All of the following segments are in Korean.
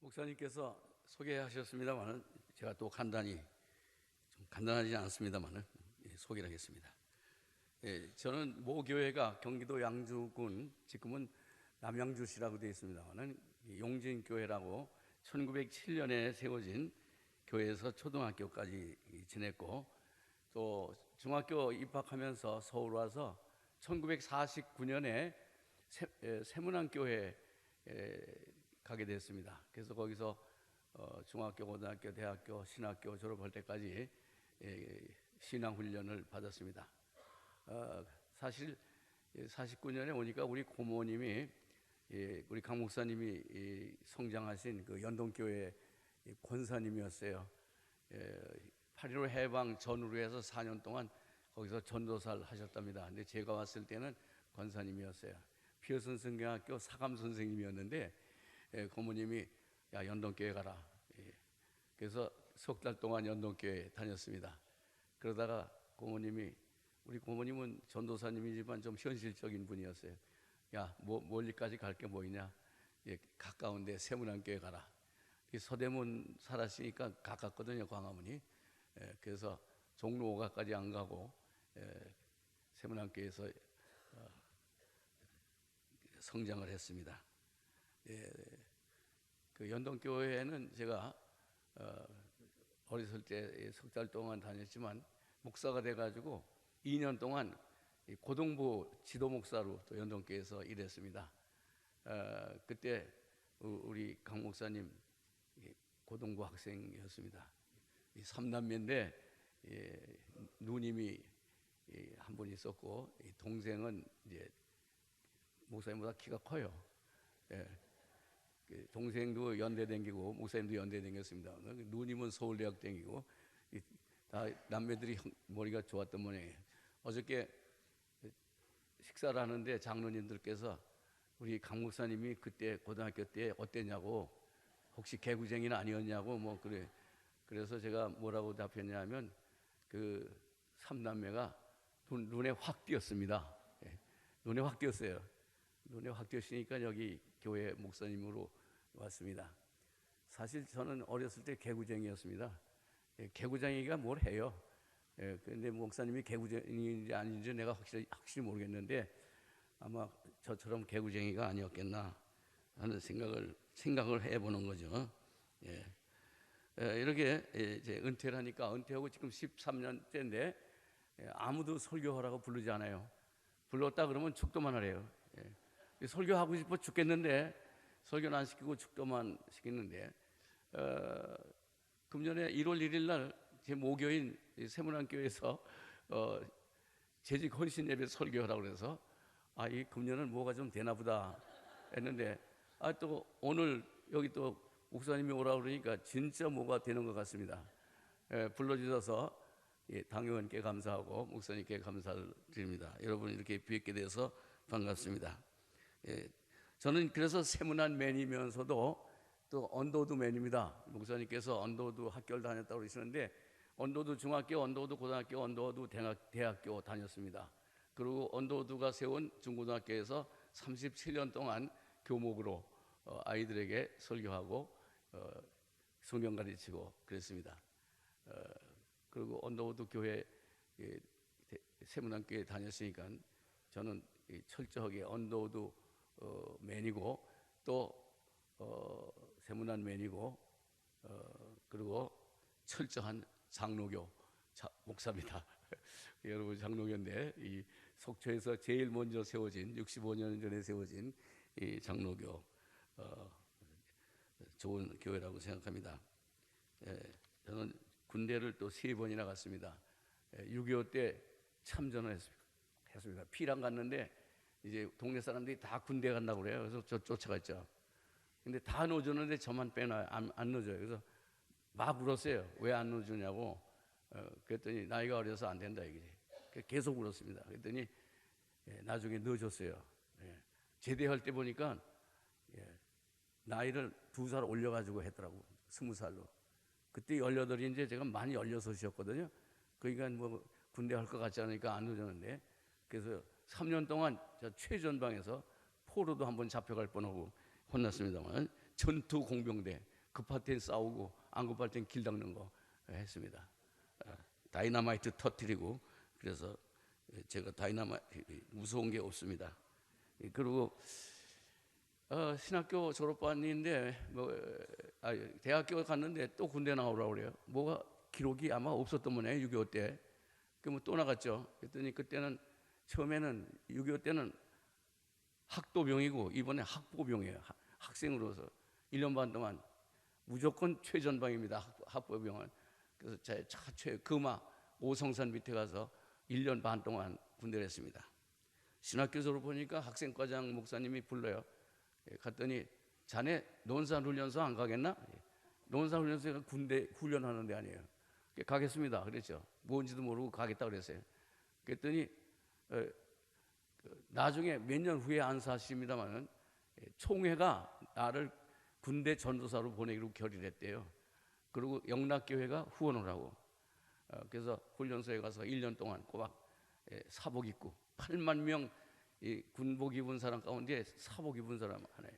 목사님께서 소개하셨습니다만은 제가 또 간단히 좀 간단하지 않습니다만은 소개를 하겠습니다. 저는 모 교회가 경기도 양주군, 지금은 남양주시라고 되어 있습니다만은 용진교회라고 1907년에 세워진 교회에서 초등학교까지 지냈고, 또 중학교 입학하면서 서울 와서 1949년에 세문안교회에 가게 됐습니다. 그래서 거기서 중학교, 고등학교, 대학교, 신학교 졸업할 때까지 신앙 훈련을 받았습니다. 사실 49년에 오니까 우리 고모님이, 우리 강 목사님이 성장하신 그 연동교회 권사님이었어요. 8.15 해방 전후로 해서 4년 동안 거기서 전도사를 하셨답니다. 근데 제가 왔을 때는 권사님이었어요. 피어슨 성경학교 사감 선생님이었는데, 고모님이 야, 연동교회 가라. 그래서 석 달 동안 연동교회 다녔습니다. 그러다가 고모님이, 우리 고모님은 전도사님이지만 좀 현실적인 분이었어요. 야, 멀리까지 갈 게 뭐 있냐? 가까운데 세문안교회 가라. 서대문 살았으니까 가깝거든요, 광화문이. 그래서 종로 5가까지 안 가고 세문안교회에서 성장을 했습니다. 그 연동교회에는 제가 어렸을 때 석 달 동안 다녔지만 목사가 돼가지고 2년 동안 고등부 지도 목사로 또 연동교회에서 일했습니다. 그때 우리 강 목사님 고등부 학생이었습니다. 3남매인데 누님이 한 분 있었고, 동생은 이제 목사님보다 키가 커요. 동생도 연대 댕기고 목사님도 연대 댕겼습니다. 누님은 서울대학 댕기고 다 남매들이 머리가 좋았던 모양이에요. 어저께 식사를 하는데 장로님들께서 우리 강 목사님이 그때 고등학교 때 어땠냐고, 혹시 개구쟁이는 아니었냐고 뭐 그래. 그래서 제가 뭐라고 답했냐면 그 3남매가 눈에 확 띄었습니다. 눈에 확 띄었어요. 눈에 확 띄었으니까 여기 교회 목사님으로 왔습니다. 사실 저는 어렸을 때 개구쟁이였습니다. 개구쟁이가 뭘 해요? 근데 목사님이 개구쟁이인지 아닌지 내가 확실히 모르겠는데 아마 저처럼 개구쟁이가 아니었겠나 하는 생각을 해보는 거죠. 이렇게 이제 은퇴를 하니까, 은퇴하고 지금 13년째인데 아무도 설교하라고 부르지 않아요. 불렀다 그러면 축도만 하래요. 설교하고 싶어 죽겠는데 설교는 안 시키고 축도만 시키는데, 금년에 1월 1일 날 제 모교인 세문안교회에서 재직 헌신 예배 설교하라고 그래서 이 금년은 뭐가 좀 되나 보다 했는데, 또 오늘 여기 또 목사님이 오라고 그러니까 진짜 뭐가 되는 것 같습니다. 불러주셔서 당회원께 감사하고 목사님께 감사를 드립니다. 여러분 이렇게 뵙게 돼서 반갑습니다. 저는 그래서 세문안맨이면서도 또 언더우드 맨입니다. 목사님께서 언더우드 학교를 다녔다고 그러시는데, 언더우드 중학교, 언더우드 고등학교, 언더우드 대학교 다녔습니다. 그리고 언더우드가 세운 중고등학교에서 37년 동안 교목으로 아이들에게 설교하고 성경 가르치고 그랬습니다. 그리고 언더우드 교회, 세문안교회 다녔으니까 저는 철저하게 언더우드 맨이고 또 세문안맨이고 그리고 철저한 장로교 목사입니다. 여러분 장로교인데 이 속초에서 제일 먼저 세워진 65년 전에 세워진 이 장로교, 좋은 교회라고 생각합니다. 저는 군대를 또 3번이나 갔습니다. 6.25 때 참전을 했습니다. 피랑 갔는데 이제 동네 사람들이 다 군대 간다고 그래요. 그래서 저 쫓아갔죠. 근데 다 넣어주는데 저만 빼놔요. 안 넣어줘요. 그래서 막 울었어요. 왜 안 넣어주냐고. 그랬더니 나이가 어려서 안 된다 이거지. 계속 울었습니다. 그랬더니 나중에 넣어줬어요. 제대할 때 보니까 나이를 2살 올려가지고 했더라고. 20살로. 그때 18인데 제가 많이 16이었거든요. 그러니까 뭐 군대 할 것 같지 않으니까 안 넣어줬는데, 그래서 3년 동안 저 최전방에서 포로도 한번 잡혀갈 뻔하고 혼났습니다만, 전투 공병대 급할 땐 싸우고 안 급할 땐 길 닦는 거 했습니다. 다이너마이트 터뜨리고. 그래서 제가 다이너마이트 무서운 게 없습니다. 그리고 신학교 졸업반인데 대학교 갔는데 또 군대 나오라고 그래요. 뭐가 기록이 아마 없었던 모양이에요. 6.25 때. 그러면 또 나갔죠. 그랬더니 그때는 처음에는 6.25 때는 학도병이고 이번에 학보병이에요. 학생으로서 1년 반 동안 무조건 최전방입니다. 학보병은. 그래서 제 차최 금화 오성산 밑에 가서 1년 반 동안 군대를 했습니다. 신학교 졸업하니까 학생과장 목사님이 불러요. 갔더니 자네 논산훈련소 안 가겠나? 논산훈련소가 군대 훈련하는 데 아니에요. 가겠습니다. 그랬죠. 뭔지도 모르고 가겠다 그랬어요. 그랬더니 나중에 몇 년 후에 안사하십니다마는 총회가 나를 군대 전도사로 보내기로 결의했대요. 그리고 영락교회가 후원을 하고 그래서 훈련소에 가서 1년 동안 꼬박 사복 입고 8만 명 군복 입은 사람 가운데 사복 입은 사람 하나에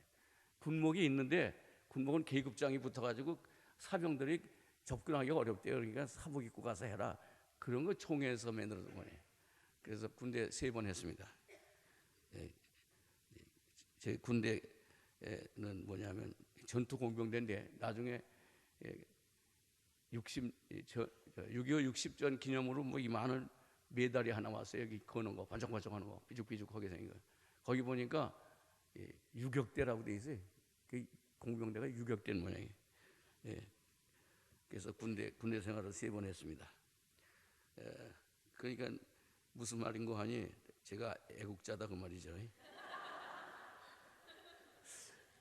군목이 있는데 군목은 계급장이 붙어가지고 사병들이 접근하기가 어렵대요. 그러니까 사복 입고 가서 해라. 그런 거 총회에서 만들어준 거네. 그래서 군대 3번 했습니다. 제 군대는 뭐냐면 전투 공병대인데 나중에 6.25 60전 기념으로 뭐 이만한 메달이 하나 왔어요. 여기 거는 거 반짝반짝하는 거 삐죽삐죽하게 생긴 거. 거기 보니까 유격대라고 돼 있어요. 그 공병대가 유격대 모양이에요. 그래서 군대 생활을 3번 했습니다. 그러니까 무슨 말인고 하니 제가 애국자다 그 말이죠.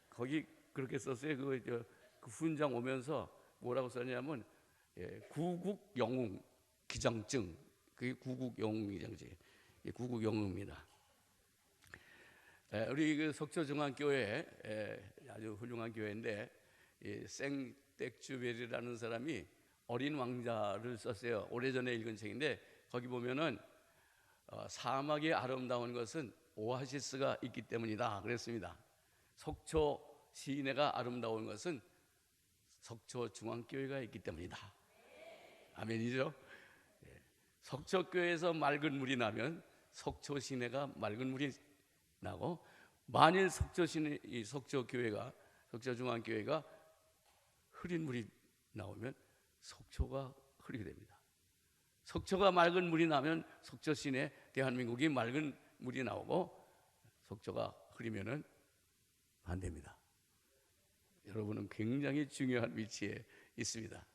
거기 그렇게 썼어요. 그 훈장 오면서 뭐라고 썼냐면 구국 영웅 기장증. 그게 구국 영웅 기장증. 구국 영웅입니다. 우리 그 석초중앙교회 아주 훌륭한 교회인데 생텍쥐베리라는 사람이 어린 왕자를 썼어요. 오래전에 읽은 책인데 거기 보면은 사막이 아름다운 것은 오아시스가 있기 때문이다 그랬습니다. 석초 시내가 아름다운 것은 석초중앙교회가 있기 때문이다. 아멘이죠. 석초교회에서 맑은 물이 나면 석초 시내가 맑은 물이 나고, 만일 석초교회가 석초중앙교회가 흐린 물이 나오면 석초가 흐리게 됩니다. 석초가 맑은 물이 나면 석초 시내 대한민국이 맑은 물이 나오고, 석초가 흐리면은 반대입니다. 여러분은 굉장히 중요한 위치에 있습니다.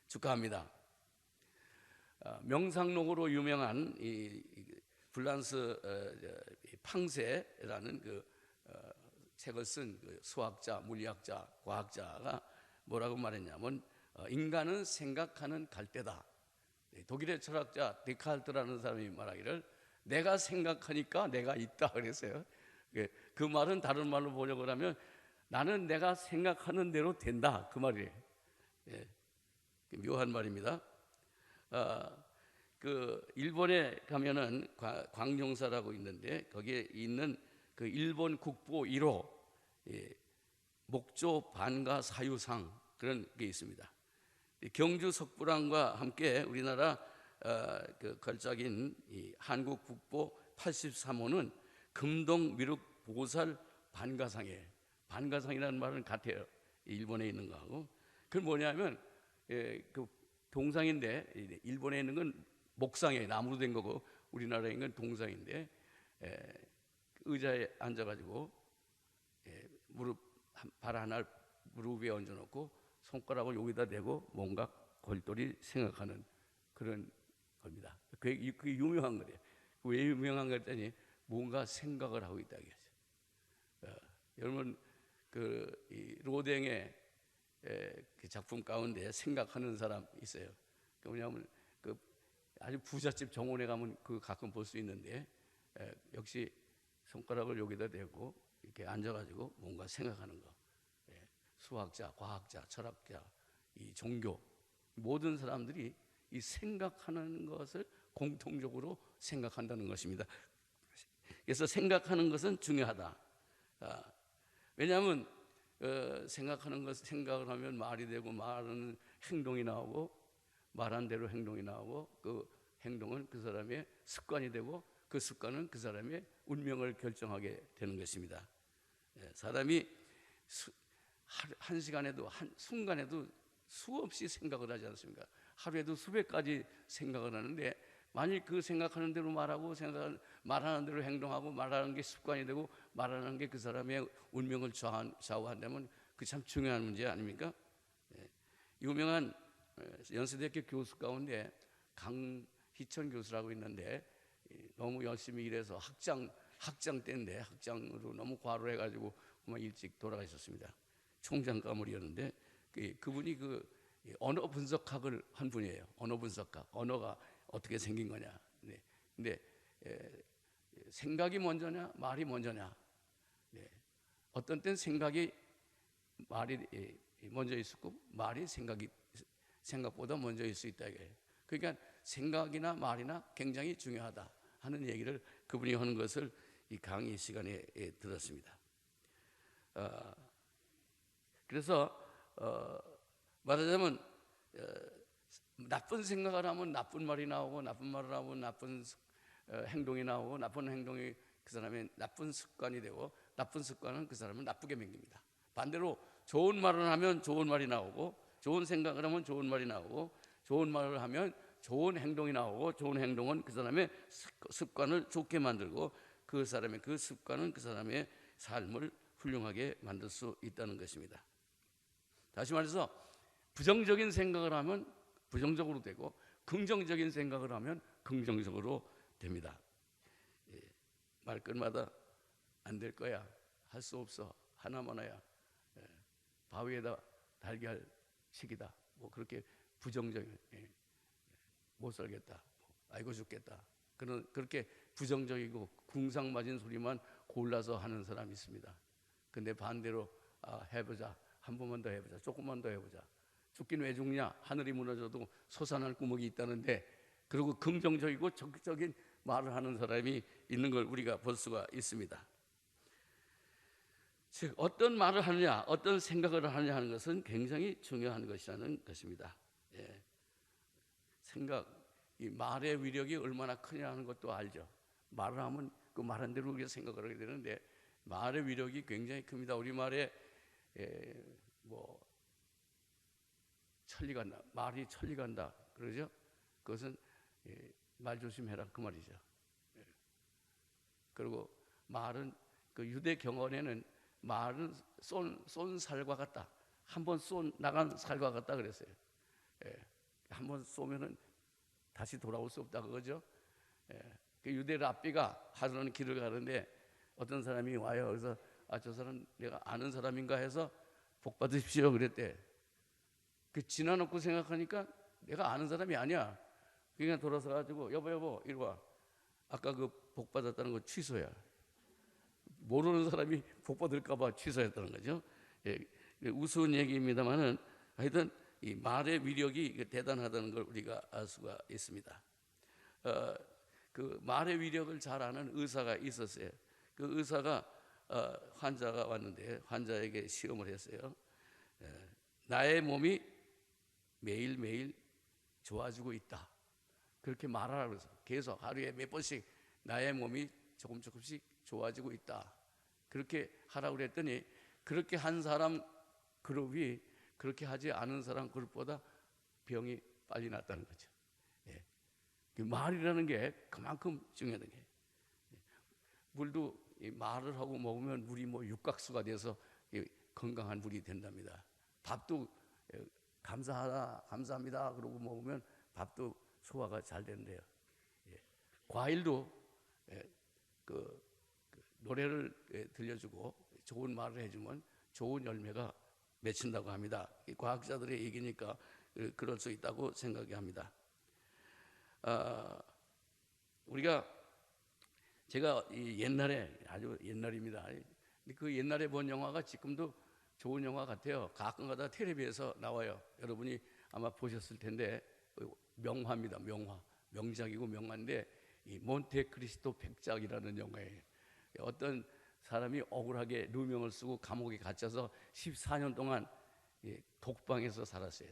축하합니다. 명상록으로 유명한 이 플란스 팡세라는 그 책을 쓴 그 수학자, 물리학자, 과학자가 뭐라고 말했냐면 인간은 생각하는 갈대다. 독일의 철학자 데카르트라는 사람이 말하기를 내가 생각하니까 내가 있다 그랬어요. 그 말은 다른 말로 번역을 하면 나는 내가 생각하는 대로 된다 그 말이에요. 묘한 말입니다. 그 일본에 가면은 광룡사라고 있는데 거기에 있는 그 일본 국보 1호 목조 반가 사유상 그런 게 있습니다. 경주 석불암과 함께 우리나라 그 걸작인 이 한국 국보 83호는 금동 미륵 보살 반가상이에요. 반가상이라는 말은 같아요. 일본에 있는 거하고. 그건 뭐냐면 그 동상인데 일본에 있는 건 목상이에요. 나무로 된 거고 우리나라에 있는 건 동상인데 의자에 앉아가지고 무릎 발 하나를 무릎 위에 얹어놓고 손가락을 여기다 대고 뭔가 골똘히 생각하는 그런 겁니다. 그게 유명한 거예요. 왜 유명한 거 했더니 뭔가 생각을 하고 있다 이거죠. 여러분 이 로댕의 그 작품 가운데 생각하는 사람 있어요. 그 뭐냐면 그 아주 부잣집 정원에 가면 그 가끔 볼 수 있는데 역시 손가락을 여기다 대고 이렇게 앉아가지고 뭔가 생각하는 거. 수학자, 과학자, 철학자, 이 종교 모든 사람들이 이 생각하는 것을 공통적으로 생각한다는 것입니다. 그래서 생각하는 것은 중요하다. 왜냐하면 생각하는 것 생각을 하면 말이 되고 말은 행동이 나오고 말한 대로 행동이 나오고 그 행동은 그 사람의 습관이 되고 그 습관은 그 사람의 운명을 결정하게 되는 것입니다. 사람이 한 시간에도 한 순간에도 수없이 생각을 하지 않습니까? 하루에도 수백 가지 생각을 하는데 만일 그 생각하는 대로 말하고 말하는 대로 행동하고 말하는 게 습관이 되고 말하는 게 그 사람의 운명을 좌우한다면 그 참 중요한 문제 아닙니까? 유명한 연세대학교 교수 가운데 강희천 교수라고 있는데 너무 열심히 일해서 학장 때인데 학장으로 너무 과로를 해가지고 그만 일찍 돌아가셨습니다. 총장과물이었는데 그분이 그 언어 분석학을 한 분이에요. 언어 분석학. 언어가 어떻게 생긴 거냐. 근데 생각이 먼저냐, 말이 먼저냐. 어떤 땐 생각이 말이 먼저 있었고 말이 생각보다 먼저일 수 있다. 그러니까 생각이나 말이나 굉장히 중요하다 하는 얘기를 그분이 하는 것을 이 강의 시간에 들었습니다. 그래서 말하자면 나쁜 생각을 하면 나쁜 말이 나오고 나쁜 말을 하면 나쁜 행동이 나오고 나쁜 행동이 그 사람의 나쁜 습관이 되고 나쁜 습관은 그 사람을 나쁘게 만듭니다. 반대로 좋은 말을 하면 좋은 말이 나오고 좋은 생각을 하면 좋은 말이 나오고 좋은 말을 하면 좋은 행동이 나오고 좋은 행동은 그 사람의 습관을 좋게 만들고 그 사람의 그 습관은 그 사람의 삶을 훌륭하게 만들 수 있다는 것입니다. 다시 말해서 부정적인 생각을 하면 부정적으로 되고 긍정적인 생각을 하면 긍정적으로 됩니다. 말끝마다 안 될 거야, 할 수 없어, 하나만아야, 바위에다 달걀 치기다, 뭐 그렇게 부정적인, 못 살겠다, 아이고 죽겠다, 그렇게 부정적이고 궁상맞은 소리만 골라서 하는 사람이 있습니다. 근데 반대로 해보자, 한 번만 더 해보자, 조금만 더 해보자, 죽긴 왜 죽냐, 하늘이 무너져도 솟아날 구멍이 있다는데, 그리고 긍정적이고 적극적인 말을 하는 사람이 있는 걸 우리가 볼 수가 있습니다. 즉 어떤 말을 하느냐, 어떤 생각을 하느냐 하는 것은 굉장히 중요한 것이라는 것입니다. 이 말의 위력이 얼마나 크냐 하는 것도 알죠. 말을 하면 그 말한 대로 우리가 생각을 하게 되는데 말의 위력이 굉장히 큽니다. 우리말에 천리 간다, 말이 천리 간다 그러죠. 그것은 말 조심해라 그 말이죠. 그리고 말은 그 유대 경언에는 말은 쏜 살과 같다. 한번 나간 살과 같다 그랬어요. 한번 쏘면은 다시 돌아올 수 없다 그거죠. 그 유대 랍비가 하루는 길을 가는데 어떤 사람이 와요. 그래서 저 사람 내가 아는 사람인가 해서 복 받으십시오 그랬대. 그 지나놓고 생각하니까 내가 아는 사람이 아니야. 그냥 돌아서 가지고 여보 이리 와. 아까 그 복 받았다는 거 취소야. 모르는 사람이 복 받을까 봐 취소했다는 거죠. 우스운 얘기입니다만은 하여튼 이 말의 위력이 대단하다는 걸 우리가 알 수가 있습니다. 그 말의 위력을 잘 아는 의사가 있었어요. 그 의사가 환자가 왔는데 환자에게 시험을 했어요. 나의 몸이 매일매일 좋아지고 있다. 그렇게 말하라고 해서 계속 하루에 몇 번씩 나의 몸이 조금씩 좋아지고 있다. 그렇게 하라고 그랬더니 그렇게 한 사람 그룹이 그렇게 하지 않은 사람 그룹보다 병이 빨리 낫다는 거죠. 그 말이라는 게 그만큼 중요하다는 게. 물도 말을 하고 먹으면 물이 육각수가 돼서 건강한 물이 된답니다. 밥도 감사합니다 그러고 먹으면 밥도 소화가 잘 된대요. 과일도 그 노래를 들려주고 좋은 말을 해주면 좋은 열매가 맺힌다고 합니다. 과학자들의 얘기니까 그럴 수 있다고 생각이 합니다. 제가 옛날에 아주 옛날입니다. 그 옛날에 본 영화가 지금도 좋은 영화 같아요. 가끔가다 텔레비에서 나와요. 여러분이 아마 보셨을 텐데 명화입니다. 명작이고 명화인데 이 몬테크리스토 백작이라는 영화예요. 어떤 사람이 억울하게 누명을 쓰고 감옥에 갇혀서 14년 동안 독방에서 살았어요.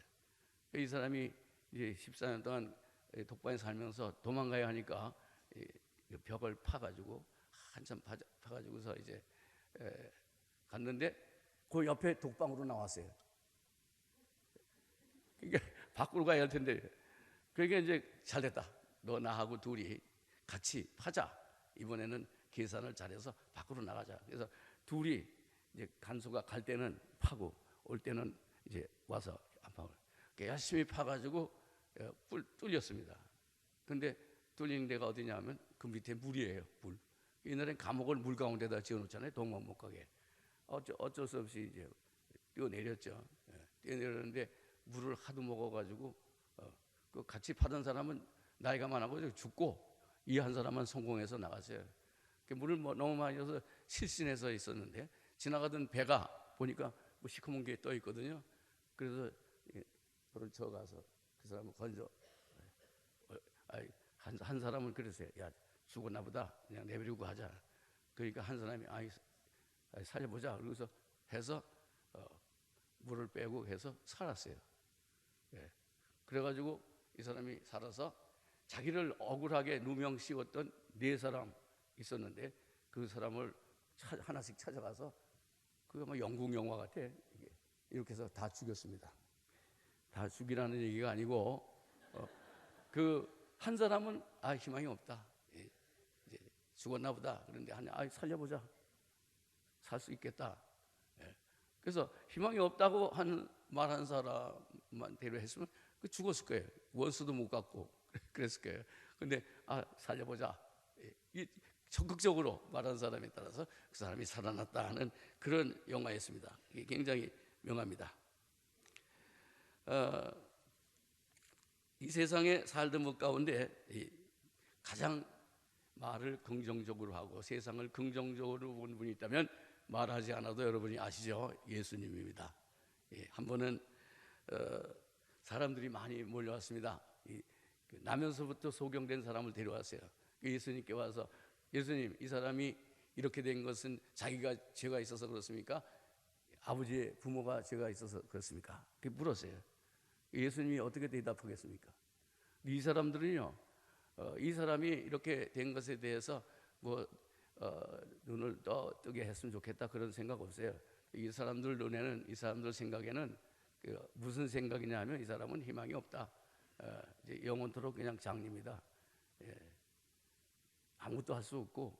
이 사람이 이제 14년 동안 독방에 살면서 도망가야 하니까 벽을 파가지고 한참 파가지고서 이제 갔는데 그 옆에 독방으로 나왔어요. 그러니까 밖으로 가야 할 텐데, 그러니까 이제 잘됐다. 너 나하고 둘이 같이 파자. 이번에는 계산을 잘해서 밖으로 나가자. 그래서 둘이 이제 간수가 갈 때는 파고 올 때는 이제 와서 안 파고 열심히 파가지고 뚫렸습니다. 근데 뚫린 데가 어디냐면 그 밑에 물이에요. 물. 옛날엔 감옥을 물 가운데다 지어놓잖아요. 도망 못 가게. 어쩔 수 없이 이제 뛰어내렸죠. 뛰어내렸는데 물을 하도 먹어가지고 그 같이 파던 사람은 나이가 많아서 죽고 이 한 사람만 성공해서 나갔어요. 물을 너무 많이 줘서 실신해서 있었는데 지나가던 배가 보니까 뭐 시커먼 게 떠 있거든요. 그래서 불을 쳐가서 그 사람을 건져. 한 사람은 그랬어요. 야, 죽었나 보다. 그냥 내버리고 하자. 그러니까 한 사람이 살려보자. 그래서 해서 물을 빼고 해서 살았어요. 그래가지고 이 사람이 살아서 자기를 억울하게 누명 씌웠던 4사람 있었는데 그 사람을 하나씩 찾아가서 그거 뭐 영국 영화 같아. 이렇게 해서 다 죽였습니다. 다 죽이라는 얘기가 아니고 그 한 사람은 희망이 없다. 이제 죽었나 보다. 그런데 살려보자. 살 수 있겠다. 그래서 희망이 없다고 말한 사람만 대로했으면 죽었을 거예요. 원수도 못 갖고 그랬을 거예요. 근데 살려보자. 적극적으로 말한 사람에 따라서 그 사람이 살아났다 하는 그런 영화였습니다. 이게 굉장히 명합니다. 이 세상에 살던 것 가운데 가장 말을 긍정적으로 하고 세상을 긍정적으로 본 분이 있다면 말하지 않아도 여러분이 아시죠? 예수님입니다. 한 번은 사람들이 많이 몰려왔습니다. 나면서부터 소경된 사람을 데려왔어요. 예수님께 와서 예수님, 이 사람이 이렇게 된 것은 자기가 죄가 있어서 그렇습니까? 아버지의 부모가 죄가 있어서 그렇습니까? 그렇게 물었어요. 예수님이 어떻게 대답하겠습니까? 이 사람들은요, 이 사람이 이렇게 된 것에 대해서 눈을 뜨게 했으면 좋겠다 그런 생각 없어요. 이 사람들 눈에는, 이 사람들 생각에는 무슨 생각이냐 하면 이 사람은 희망이 없다. 이제 영원토록 그냥 장님이다. 아무것도 할 수 없고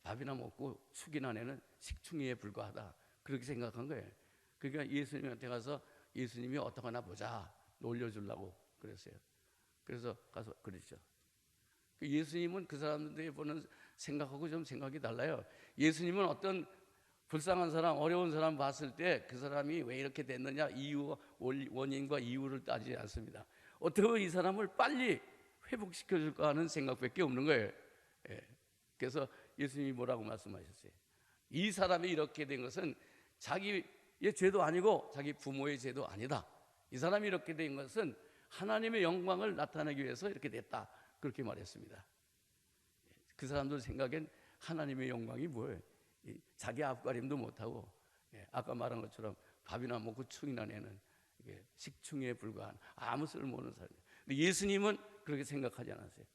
밥이나 먹고 축이나 내는 식충이에 불과하다. 그렇게 생각한 거예요. 그러니까 예수님한테 가서 예수님이 어떡하나 보자 놀려주려고 그랬어요. 그래서 가서 그랬죠. 예수님은 그 사람들이 보는 생각하고 좀 생각이 달라요. 예수님은 어떤 불쌍한 사람, 어려운 사람 봤을 때 그 사람이 왜 이렇게 됐느냐 원인과 이유를 따지지 않습니다. 어떻게 이 사람을 빨리 회복시켜줄까 하는 생각밖에 없는 거예요. 그래서 예수님이 뭐라고 말씀하셨어요? 이 사람이 이렇게 된 것은 자기의 죄도 아니고 자기 부모의 죄도 아니다. 이 사람이 이렇게 된 것은 하나님의 영광을 나타내기 위해서 이렇게 됐다. 그렇게 말했습니다. 그 사람들 생각엔 하나님의 영광이 뭐예요? 자기 앞가림도 못하고 아까 말한 것처럼 밥이나 먹고 축이나 내는 식충에 불과한 아무 쓸모없는 사람이에요. 근데 예수님은 그렇게 생각하지 않았어요.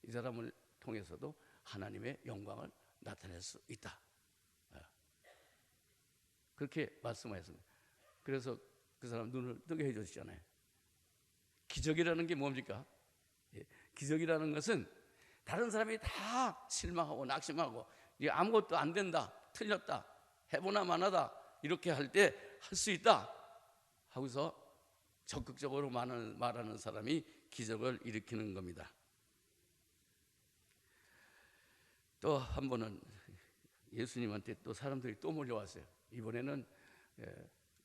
이 사람을 통해서도 하나님의 영광을 나타낼 수 있다. 그렇게 말씀하셨습니다. 그래서 그 사람 눈을 뜨게 해주시잖아요. 기적이라는 게 뭡니까? 기적이라는 것은 다른 사람이 다 실망하고 낙심하고 아무것도 안 된다, 틀렸다, 해보나 마나다 이렇게 할 때 할 수 있다 하고서 적극적으로 말하는 사람이 기적을 일으키는 겁니다. 또 한 번은 예수님한테 또 사람들이 또 몰려왔어요. 이번에는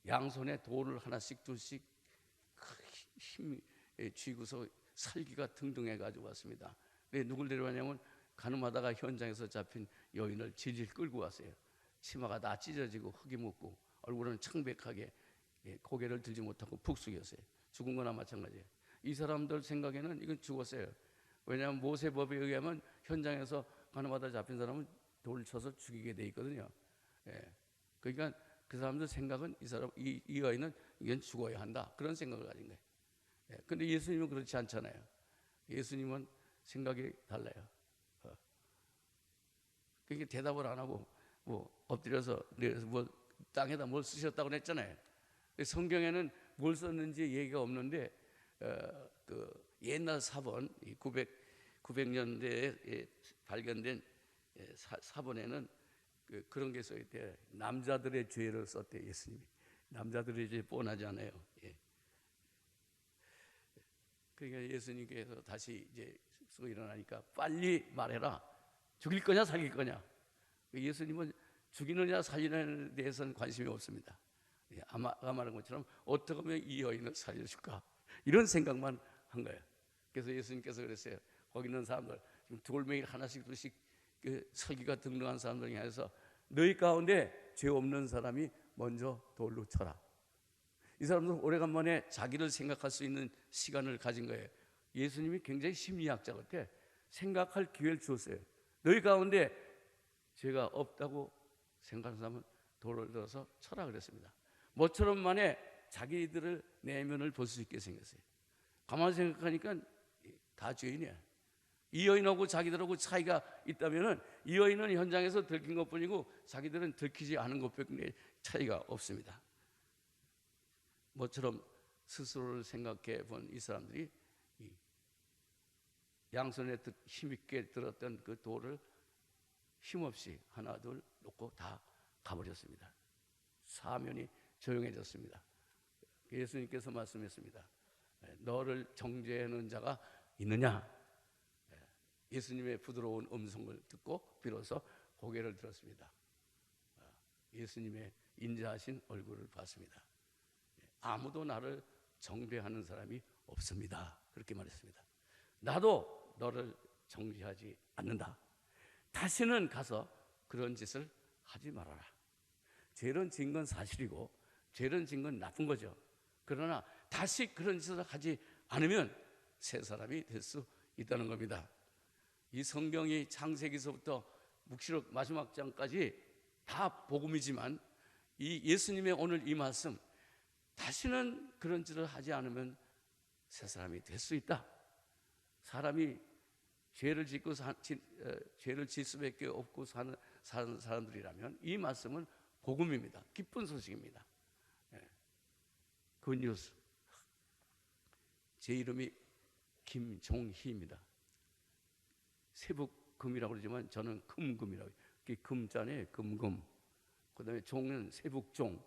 양손에 돌을 하나씩 둘씩 힘 쥐고서 살기가 등등해 가지고 왔습니다. 누굴 데려왔냐면 가늠하다가 현장에서 잡힌 여인을 질질 끌고 왔어요. 치마가 다 찢어지고 흙이 묻고 얼굴은 창백하게 고개를 들지 못하고 푹 숙였어요. 죽은 거나 마찬가지예요. 이 사람들 생각에는 이건 죽었어요. 왜냐하면 모세법에 의하면 현장에서 가늠하다 잡힌 사람은 돌을 쳐서 죽이게 돼 있거든요. 예. 그러니까 그 사람들 생각은 이 아이는 이건 죽어야 한다, 그런 생각을 가진 거예요. 예. 근데 예수님은 그렇지 않잖아요. 예수님은 생각이 달라요. 그러니까 대답을 안 하고 뭐 엎드려서 뭐 땅에다 뭘 쓰셨다고 했잖아요. 성경에는 뭘 썼는지 얘기가 없는데 그 옛날 사본 900년대에 발견된 사본에는 그런 게 써있대. 남자들의 죄를 썼대, 예수님이. 남자들의 죄 뻔하지 않아요. 예. 그러니까 예수님께서 다시 이제 쓰고 일어나니까 빨리 말해라. 죽일 거냐 살릴 거냐. 예수님은 죽이느냐 살리느냐에 대해서는 관심이 없습니다. 아까 말한 것처럼 어떻게 하면 이 여인을 살려줄까, 이런 생각만 한 거예요. 그래서 예수님께서 그랬어요. 거기 있는 사람들, 지금 돌멩이 하나씩 둘씩 설교가 등등한 사람들 향해서 너희 가운데 죄 없는 사람이 먼저 돌로 쳐라. 이 사람들은 오래간만에 자기를 생각할 수 있는 시간을 가진 거예요. 예수님이 굉장히 심리학자 같아. 생각할 기회를 줬어요. 너희 가운데 죄가 없다고 생각하는 사람은 돌을 들어서 쳐라 그랬습니다. 모처럼 만에 자기들을 내면을 볼 수 있게 생겼어요. 가만히 생각하니까 다 죄인이야. 이 여인하고 자기들하고 차이가 있다면 이 여인은 현장에서 들킨 것뿐이고 자기들은 들키지 않은 것뿐에 차이가 없습니다. 모처럼 스스로를 생각해 본 이 사람들이 양손에 힘있게 들었던 그 돌을 힘없이 하나 둘 놓고 다 가버렸습니다. 사면이 조용해졌습니다. 예수님께서 말씀했습니다. 너를 정죄하는 자가 있느냐? 예수님의 부드러운 음성을 듣고 비로소 고개를 들었습니다. 예수님의 인자하신 얼굴을 봤습니다. 아무도 나를 정죄하는 사람이 없습니다. 그렇게 말했습니다. 나도 너를 정죄하지 않는다. 다시는 가서 그런 짓을 하지 말아라. 죄를 지은 건 사실이고 죄를 지은 건 나쁜 거죠. 그러나 다시 그런 짓을 하지 않으면 새 사람이 될 수 있다는 겁니다. 이 성경이 창세기서부터 묵시록 마지막 장까지 다 복음이지만 이 예수님의 오늘 이 말씀, 다시는 그런 짓을 하지 않으면 새 사람이 될 수 있다. 사람이 죄를 질 수밖에 없고 사는 사람들이라면 이 말씀은 복음입니다. 기쁜 소식입니다. 그 뉴스. 제 이름이 김종희입니다. 세북금이라고 그러지만 저는 금금이라고. 금자네, 금금. 그 다음에 종은 세북종.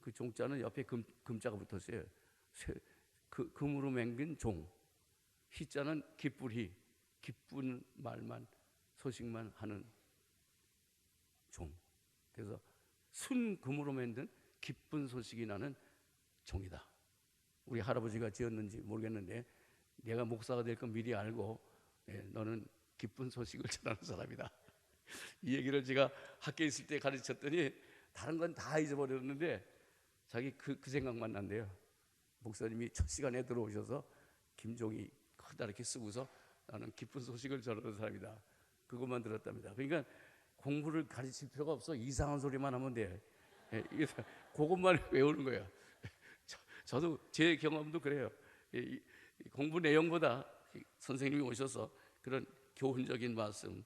그 종자는 옆에 금자가 붙었어요. 금으로 맹긴 종. 희자는 기쁘리. 기쁜 말만, 소식만 하는 종. 그래서 순금으로 만든 기쁜 소식이 나는 종이다. 우리 할아버지가 지었는지 모르겠는데 내가 목사가 될 건 미리 알고 너는 기쁜 소식을 전하는 사람이다. 이 얘기를 제가 학교에 있을 때 가르쳤더니 다른 건 다 잊어버렸는데 자기 그 생각만 난대요. 목사님이 첫 시간에 들어오셔서 김종이 크다 이렇게 쓰고서 나는 기쁜 소식을 전하는 사람이다. 그것만 들었답니다. 그러니까 공부를 가르칠 필요가 없어. 이상한 소리만 하면 돼. 그것만 외우는 거예요. 저도 제 경험도 그래요. 공부 내용보다 선생님이 오셔서 그런 교훈적인 말씀만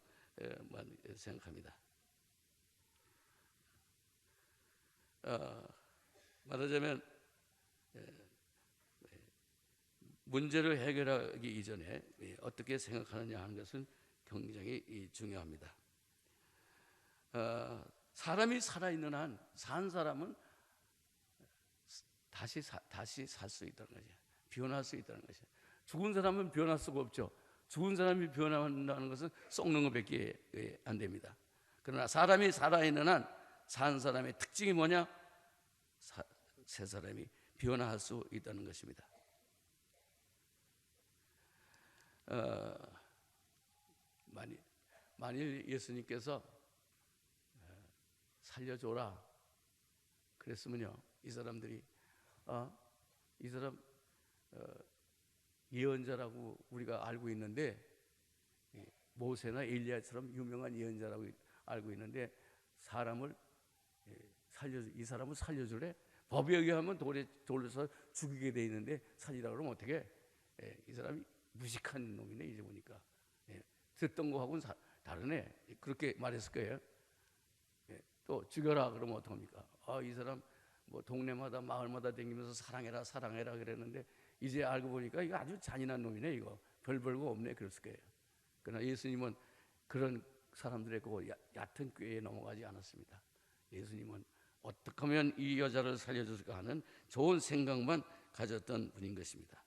생각합니다. 말하자면 문제를 해결하기 이전에 어떻게 생각하느냐 하는 것은 굉장히 중요합니다. 사람이 살아있는 한 산 사람은 다시 살 수 있다는 거죠. 변할 수 있다는 것이죠. 죽은 사람은 변할 수가 없죠. 죽은 사람이 변한다는 것은 썩는 것밖에 안 됩니다. 그러나 사람이 살아있는 한 산 사람의 특징이 뭐냐? 새 사람이 변화할 수 있다는 것입니다. 만일 예수님께서 살려줘라 그랬으면요, 이 사람들이 이 사람 예언자라고 우리가 알고 있는데 모세나 엘리야처럼 유명한 예언자라고 알고 있는데 사람을 이 사람을 살려주래. 법에 의하면 돌려서 죽이게 돼 있는데 살리라 그러면 어떻게? 이 사람이 무식한 놈이네 이제 보니까. 듣던 거하고는 다르네. 그렇게 말했을 거예요. 또 죽여라 그러면 어떡합니까? 이 사람 뭐 동네마다 마을마다 다니면서 사랑해라 사랑해라 그랬는데 이제 알고 보니까 이거 아주 잔인한 놈이네. 이거 별 볼거 없네 그랬을 거예요. 그러나 예수님은 그런 사람들의 그 얕은 꾀에 넘어가지 않았습니다. 예수님은 어떻게 하면 이 여자를 살려줄까 하는 좋은 생각만 가졌던 분인 것입니다.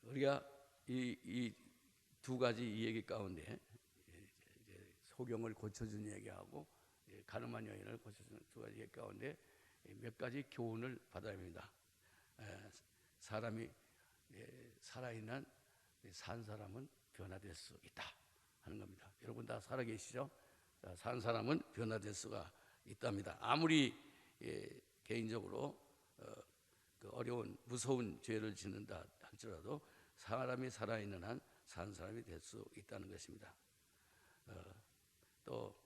우리가 이 두 가지 이 얘기 가운데 이제 소경을 고쳐준 얘기하고 가늠한 여인을 고쳐준 두 가지 얘기 가운데 몇 가지 교훈을 받아야 합니다. 사람이 살아있는 산 사람은 변화될 수 있다 하는 겁니다. 여러분 다 살아계시죠? 산 사람은 변화될 수가 있답니다. 아무리 개인적으로 그 어려운 무서운 죄를 짓는다 할지라도 사람이 살아있는 한 산 사람이 될 수 있다는 것입니다. 또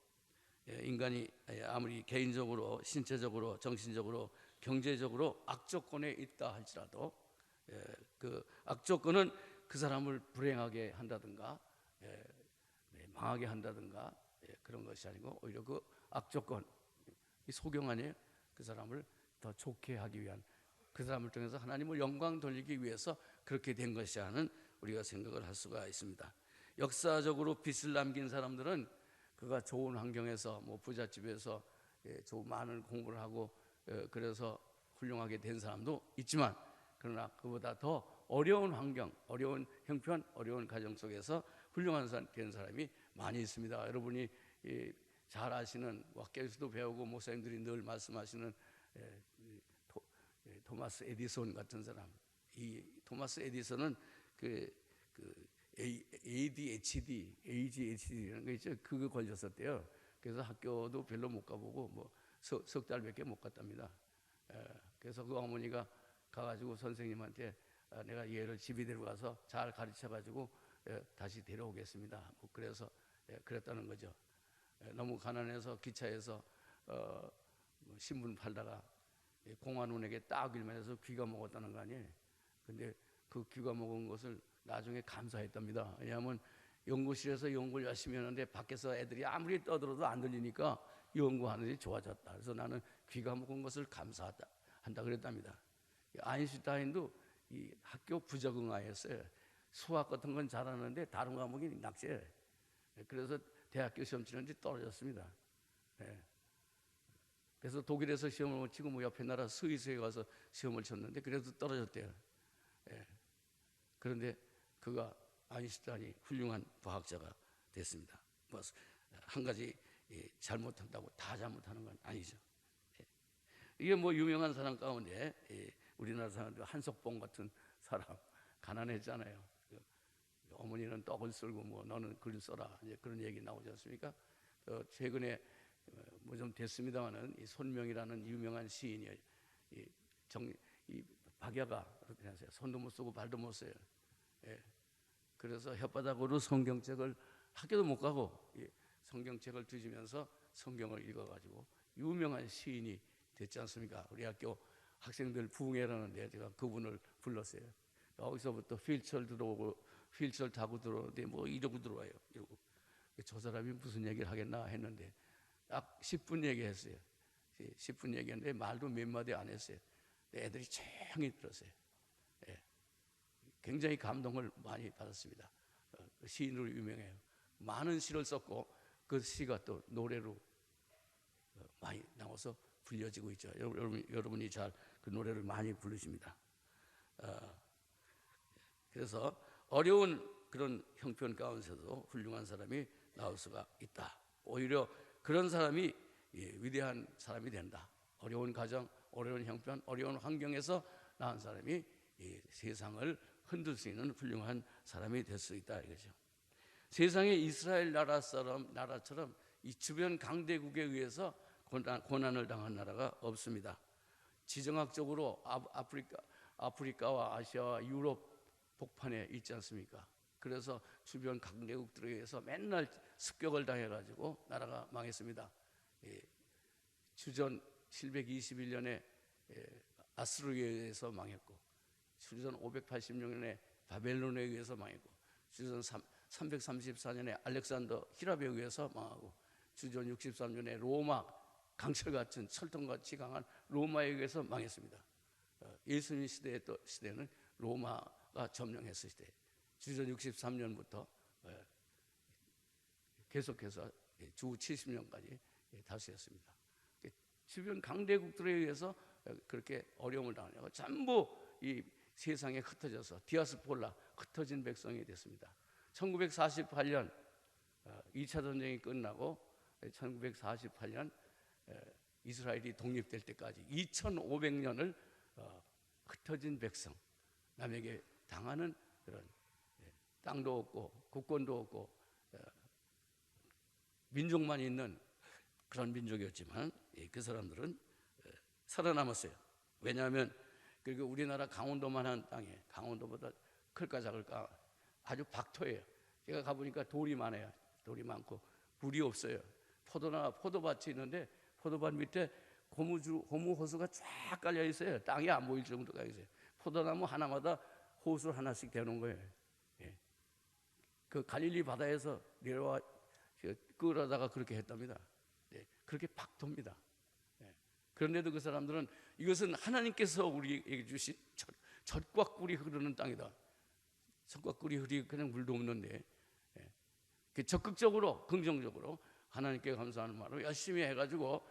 인간이 아무리 개인적으로 신체적으로 정신적으로 경제적으로 악조건에 있다 할지라도 그 악조건은 그 사람을 불행하게 한다든가 망하게 한다든가 그런 것이 아니고 오히려 그 악조건 이 소경 아니에요. 그 사람을 더 좋게 하기 위한 그 사람을 통해서 하나님을 영광 돌리기 위해서 그렇게 된 것이 하는 우리가 생각을 할 수가 있습니다. 역사적으로 빛을 남긴 사람들은 그가 좋은 환경에서 뭐 부잣집에서 좋은 많은 공부를 하고 그래서 훌륭하게 된 사람도 있지만 그러나 그보다 더 어려운 환경, 어려운 형편, 어려운 가정 속에서 훌륭한 된 사람이 많이 있습니다. 여러분이 잘 아시는 학교에서도 배우고 목사님들이 늘 말씀하시는 토마스 에디손 같은 사람. 이 토마스 에디손은 그 ADHD라는 거 있죠. 그거 걸렸었대요. 그래서 학교도 별로 못 가보고 뭐 석 달밖에 못 갔답니다. 그래서 그 어머니가 가가지고 선생님한테 내가 얘를 집에 데려가서 잘 가르쳐가지고 다시 데려오겠습니다. 뭐 그래서 그랬다는 거죠. 너무 가난해서 기차에서 뭐 신문 팔다가 공안원에게 딱 일면해서 귀가 먹었다는 거 아니에요. 근데 그 귀가 먹은 것을 나중에 감사했답니다. 왜냐하면 연구실에서 연구를 열심히 하는데 밖에서 애들이 아무리 떠들어도 안 들리니까 연구하는데 좋아졌다. 그래서 나는 귀가 먹은 것을 감사한다 그랬답니다. 아인슈타인도 이 학교 부적응아였어요. 수학 같은 건 잘하는데 다른 과목이 낙제. 그래서 대학교 시험 치는데 떨어졌습니다. 그래서 독일에서 시험을 치고 뭐 옆에 나라 스위스에 가서 시험을 쳤는데 그래도 떨어졌대요. 그런데 그가 아인슈타인이 훌륭한 과학자가 됐습니다. 뭐 한 가지 잘못한다고 다 잘못하는 건 아니죠. 이게 뭐 유명한 사람 가운데 우리나라 사람들 한석봉 같은 사람 가난했잖아요. 어머니는 떡을 썰고 뭐 너는 글 써라 이제 그런 얘기 나오지 않습니까? 최근에 뭐 좀 됐습니다만은 이 손명이라는 유명한 시인이에요. 이 박야가 그렇게 하세요. 손도 못 쓰고 발도 못 써요. 그래서 혓바닥으로 성경책을 학교도 못 가고 성경책을 뒤지면서 성경을 읽어가지고 유명한 시인이 됐지 않습니까? 우리 학교 학생들 부흥회라는데 제가 그분을 불렀어요. 여기서부터 휠체어 들어오고 휠체어 타고 들어오는데 뭐 이러고 들어와요. 이러고 저 사람이 무슨 얘기를 하겠나 했는데 딱 10분 얘기했어요. 10분 얘기했는데 말도 몇 마디 안 했어요. 애들이 조용히 들었어요. 굉장히 감동을 많이 받았습니다. 시인으로 유명해요. 많은 시를 썼고 그 시가 또 노래로 많이 나와서 불려지고 있죠. 여러분이 잘 그 노래를 많이 부르십니다. 그래서 어려운 그런 형편 가운데서도 훌륭한 사람이 나올 수가 있다. 오히려 그런 사람이 위대한 사람이 된다. 어려운 가정, 어려운 형편, 어려운 환경에서 나온 사람이 세상을 흔들 수 있는 훌륭한 사람이 될 수 있다 이거죠. 세상에 이스라엘 나라처럼 이 주변 강대국에 의해서 고난을 당한 나라가 없습니다. 지정학적으로 아프리카와 아시아와 유럽 복판에 있지 않습니까? 그래서 주변 강대국들에 의해서 맨날 습격을 당해가지고 나라가 망했습니다. 주전 721년에 아스루에 의해서 망했고, 주전 586년에 바벨론에 의해서 망했고, 주전 334년에 알렉산더 히랍에 의해서 망하고, 주전 63년에 로마 강철 같은 철통같이 강한 로마에 의해서 망했습니다. 예수님 시대는 로마가 점령했을 때 주전 63년부터 계속해서 주 70년까지 다스렸습니다. 주변 강대국들에 의해서 그렇게 어려움을 당하냐고 전부 이 세상에 흩어져서 디아스폴라, 흩어진 백성이 됐습니다. 1948년 2차 전쟁이 끝나고 1948년 이스라엘이 독립될 때까지 2500년을 흩어진 백성, 남에게 당하는 그런 땅도 없고 국권도 없고 민족만 있는 그런 민족이었지만 그 사람들은 살아남았어요. 왜냐하면 그리고 우리나라 강원도만한 땅에, 강원도보다 클까 작을까 아주 박토예요. 제가 가보니까 돌이 많아요. 돌이 많고 물이 없어요. 포도밭이 있는데 포도밭 밑에 고무 호수가 쫙 깔려 있어요. 땅이 안 보일 정도가 있어요. 포도나무 하나마다 호수 하나씩 대놓은 거예요. 그 갈릴리 바다에서 내려와 끌어다가 그렇게 했답니다. 그렇게 박토입니다. 그런데도 그 사람들은 이것은 하나님께서 우리에게 주신 젖과 꿀이 흐르는 땅이다. 젖과 꿀이 흐르고 그냥 물도 없는데 적극적으로 긍정적으로 하나님께 감사하는 말로 열심히 해가지고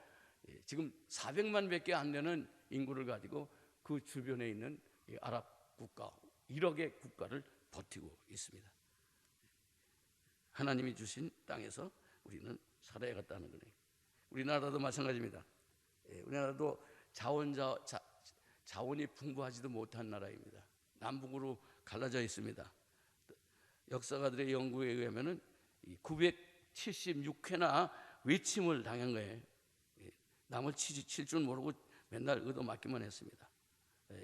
지금 400만 밖에 안 되는 인구를 가지고 그 주변에 있는 아랍 국가 1억의 국가를 버티고 있습니다. 하나님이 주신 땅에서 우리는 살아야겠다는 거예요. 우리나라도 마찬가지입니다. 우리나라도 자원이 풍부하지도 못한 나라입니다. 남북으로 갈라져 있습니다. 역사가들의 연구에 의하면 976회나 외침을 당한 거예요. 남을 칠 줄 모르고 맨날 얻어맞기만 했습니다.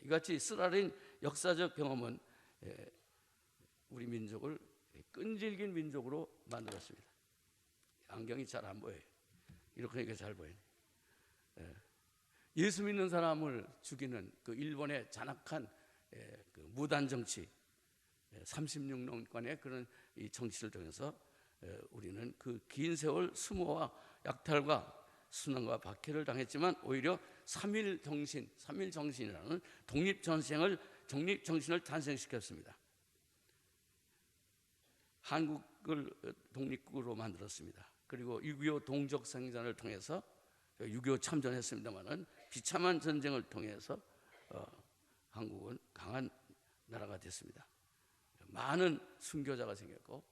이같이 쓰라린 역사적 경험은 우리 민족을 끈질긴 민족으로 만들었습니다. 안경이 잘 안 보여요. 이렇게 잘 보여요. 예수 믿는 사람을 죽이는 그 일본의 잔악한 그 무단 정치, 36년간의 그런 이 정치를 통해서 우리는 그 긴 세월 수모와 약탈과 순환과 박해를 당했지만 오히려 3.1 정신이라는 독립정신을 탄생시켰습니다. 한국을 독립국으로 만들었습니다. 그리고 6.25 동족생전을 통해서 6.25 참전했습니다마는 비참한 전쟁을 통해서 한국은 강한 나라가 됐습니다. 많은 순교자가 생겼고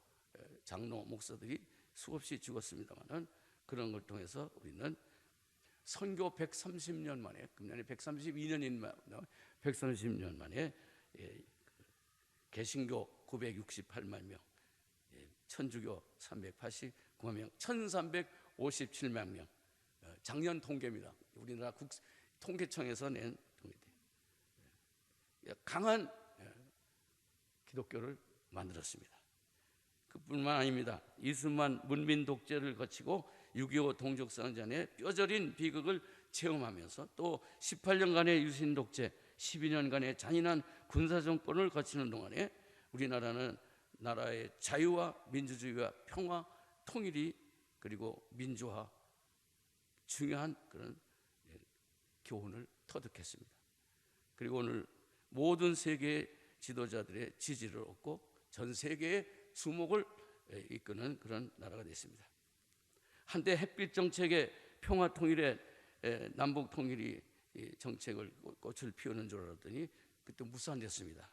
장로 목사들이 수없이 죽었습니다마는 그런 걸 통해서 우리는 선교 130년 만에, 금년에 130년 만에 개신교 968만 명, 천주교 389만 명, 1357만 명. 작년 통계입니다. 우리나라 통계청에서 낸 통계입니다. 강한 기독교를 만들었습니다. 그뿐만 아닙니다. 이승만 문민 독재를 거치고 6.25 동족상전의 뼈저린 비극을 체험하면서 또 18년간의 유신 독재, 12년간의 잔인한 군사정권을 거치는 동안에 우리나라는 나라의 자유와 민주주의와 평화, 통일이 그리고 민주화 중요한 그런 교훈을 터득했습니다. 그리고 오늘 모든 세계 지도자들의 지지를 얻고 전 세계의 주목을 이끄는 그런 나라가 됐습니다. 한때 햇빛 정책의 평화 통일의 남북 통일이 정책을 꽃을 피우는 줄 알았더니 그때 무산됐습니다.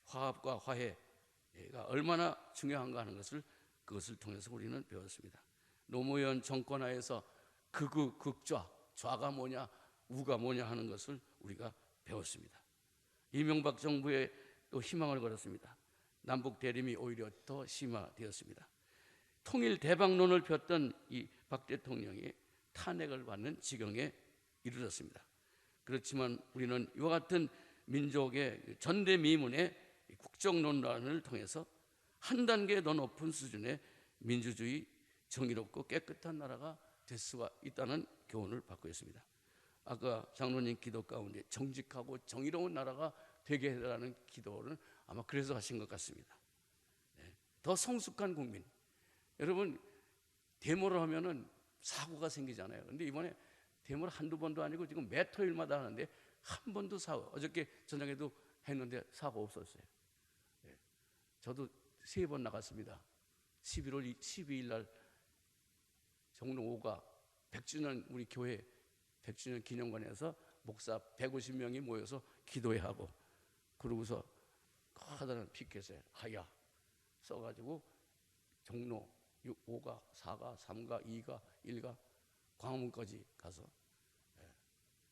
화합과 화해가 얼마나 중요한가 하는 것을 그것을 통해서 우리는 배웠습니다. 노무현 정권 하에서 극우, 극좌, 좌가 뭐냐, 우가 뭐냐 하는 것을 우리가 배웠습니다. 이명박 정부에 또 희망을 걸었습니다. 남북 대립이 오히려 더 심화되었습니다. 통일 대박론을 폈던 이 박 대통령이 탄핵을 받는 지경에 이르렀습니다. 그렇지만 우리는 이와 같은 민족의 전대미문의 국정논란을 통해서 한 단계 더 높은 수준의 민주주의, 정의롭고 깨끗한 나라가 될 수가 있다는 교훈을 받고 있습니다. 아까 장로님 기도 가운데 정직하고 정의로운 나라가 되게 해달라는 기도를 아마 그래서 하신 것 같습니다. 더 성숙한 국민. 여러분, 데모를 하면은 사고가 생기잖아요. 근데 이번에 데모를 한두 번도 아니고 지금 매 토요일마다 하는데 한 번도 어저께 저녁에도 했는데 사고 없었어요. 저도 3번 나갔습니다. 11월 12일 날 종로 5가 100주년 우리 교회 100주년 기념관에서 목사 150명이 모여서 기도회 하고, 그러고서 커다란 피켓에 하야 써가지고 종로 5가 4가 3가 2가 1가 광화문까지 가서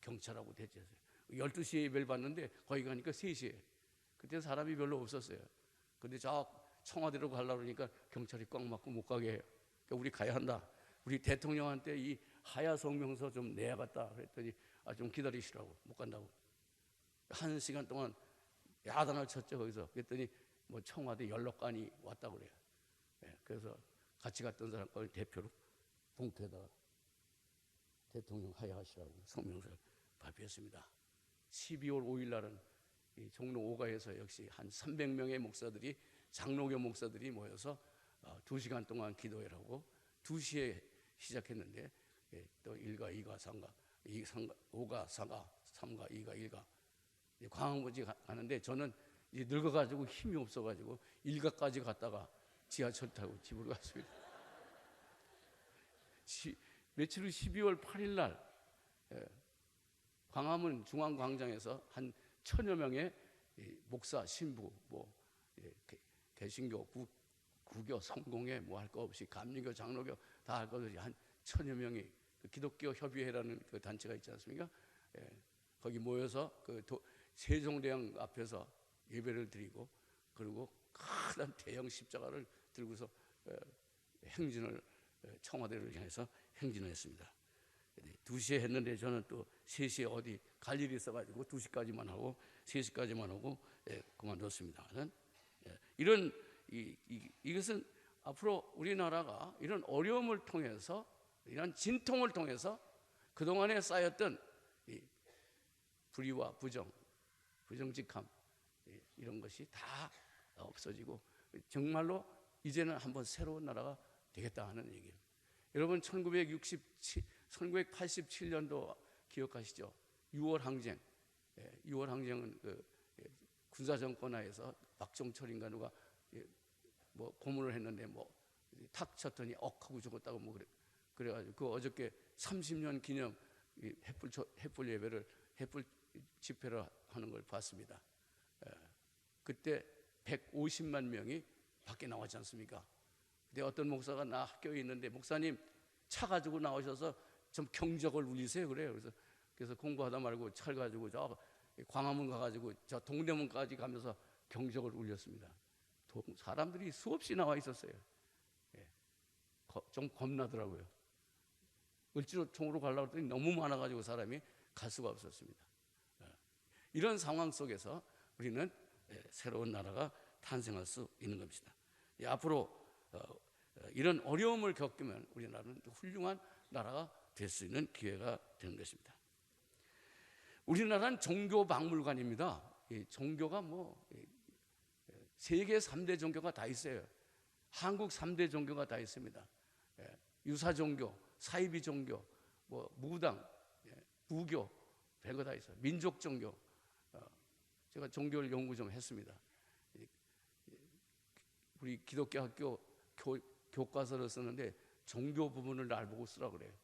경찰하고 대치했어요. 12시에 예배를 봤는데 거기 가니까 3시에. 그때 사람이 별로 없었어요. 근데 저 청와대로 가려고 그러니까 경찰이 꽉 막고 못 가게 해요. 그러니까 우리 가야 한다. 우리 대통령한테 이 하야 성명서 좀 내야겠다 그랬더니 좀 기다리시라고. 못 간다고. 1시간 동안 야단을 쳤죠 거기서. 그랬더니 뭐 청와대 연락관이 왔다고 그래요. 그래서 같이 갔던 사람 걸 대표로 봉투에다가 대통령 하야하시라고 성명서를 발표했습니다. 12월 5일 날은 이 종로 5가에서 역시 한 300명의 목사들이, 장로교 목사들이 모여서 2시간 동안 기도회를 하고 2시에 시작했는데 또 1가 2가 3가 5가 4가 3가 2가 1가 광화문까지 가는데 저는 이제 늙어가지고 힘이 없어가지고 1가까지 갔다가 지하철 타고 집으로 갔습니다. 며칠 후 12월 8일 날 광화문 중앙광장에서 한 1000여 명의 목사, 신부, 개신교, 구교, 성공회 뭐 할 거 없이 감리교, 장로교 다 할 것 없이 한 1000여 명이 기독교 협의회라는 그 단체가 있지 않습니까? 거기 모여서 그 세종대왕 앞에서 예배를 드리고, 그리고 큰 대형 십자가를 들고서 행진을, 청와대를 향해서 행진을 했습니다. 2시에 했는데 저는 또 3시에 어디 갈 일이 있어가지고 2시까지만 하고 3시까지만 하고 그만뒀습니다. 이런 이것은 앞으로 우리나라가 이런 어려움을 통해서, 이런 진통을 통해서 그동안에 쌓였던 이 불의와 부정직함 이런 것이 다 없어지고 정말로 이제는 한번 새로운 나라가 되겠다 하는 얘기예요. 여러분 1987년도 기억하시죠? 6월 항쟁. 6월 항쟁은 그 군사정권 하에서 박정철인가 누가 뭐 고문을 했는데 뭐 탁 쳤더니 억하고 죽었다고 뭐 그래가지고 그 어저께 30년 기념 횃불 예배를, 횃불 집회를 하는 걸 봤습니다. 그때 150만 명이 밖에 나왔지 않습니까? 근데 어떤 목사가 나 학교에 있는데, 목사님 차 가지고 나오셔서 좀 경적을 울리세요 그래요. 그래서 공부하다 말고 차 가지고 저 광화문 가가지고 저 동대문까지 가면서 경적을 울렸습니다. 사람들이 수없이 나와 있었어요. 좀 겁나더라고요. 을지로통으로 가려고 했더니 너무 많아가지고 사람이 갈 수가 없었습니다. 이런 상황 속에서 우리는 새로운 나라가 탄생할 수 있는 것입니다. 앞으로 이런 어려움을 겪으면 우리나라는 훌륭한 나라가 될 수 있는 기회가 되는 것입니다. 우리나라는 종교박물관입니다. 종교가 세계 3대 종교가 다 있어요. 한국 3대 종교가 다 있습니다. 유사종교, 사이비 종교, 무당, 부교, 별거 다 있어요. 민족 종교. 제가 종교를 연구 좀 했습니다. 우리 기독교 학교 교과서를 썼는데 종교 부분을 날 보고 쓰라고 그래요.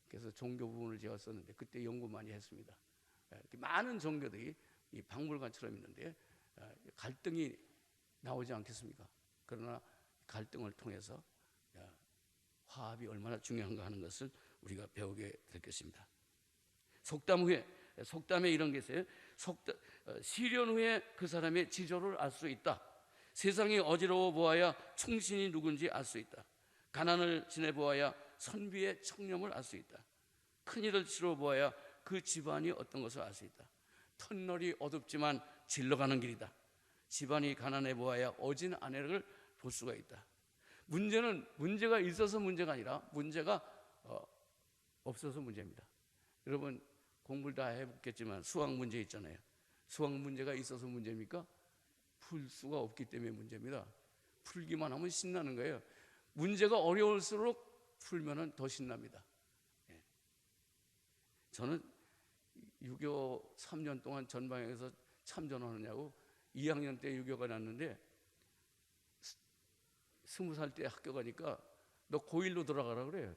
그래서 종교 부분을 제가 썼는데 그때 연구 많이 했습니다. 많은 종교들이 이 박물관처럼 있는데 갈등이 나오지 않겠습니까? 그러나 갈등을 통해서 화합이 얼마나 중요한가 하는 것을 우리가 배우게 될 것입니다. 속담에 이런 게 있어요. 시련 후에 그 사람의 지조를 알 수 있다. 세상이 어지러워 보아야 충신이 누군지 알 수 있다. 가난을 지내보아야 선비의 청렴을 알 수 있다. 큰일을 치러 보아야 그 집안이 어떤 것을 알 수 있다. 터널이 어둡지만 질러가는 길이다. 집안이 가난해 보아야 어진 아내를 볼 수가 있다. 문제는 문제가 있어서 문제가 아니라 문제가 없어서 문제입니다. 여러분 공부를 다 해봤겠지만 수학 문제 있잖아요. 수학 문제가 있어서 문제입니까? 풀 수가 없기 때문에 문제입니다. 풀기만 하면 신나는 거예요. 문제가 어려울수록 풀면은 더 신납니다. 저는 유교 3년 동안 전방에서 참전하느냐고 2학년 때 유교가 났는데 20살 때 학교 가니까 너 고1로 돌아가라 그래요.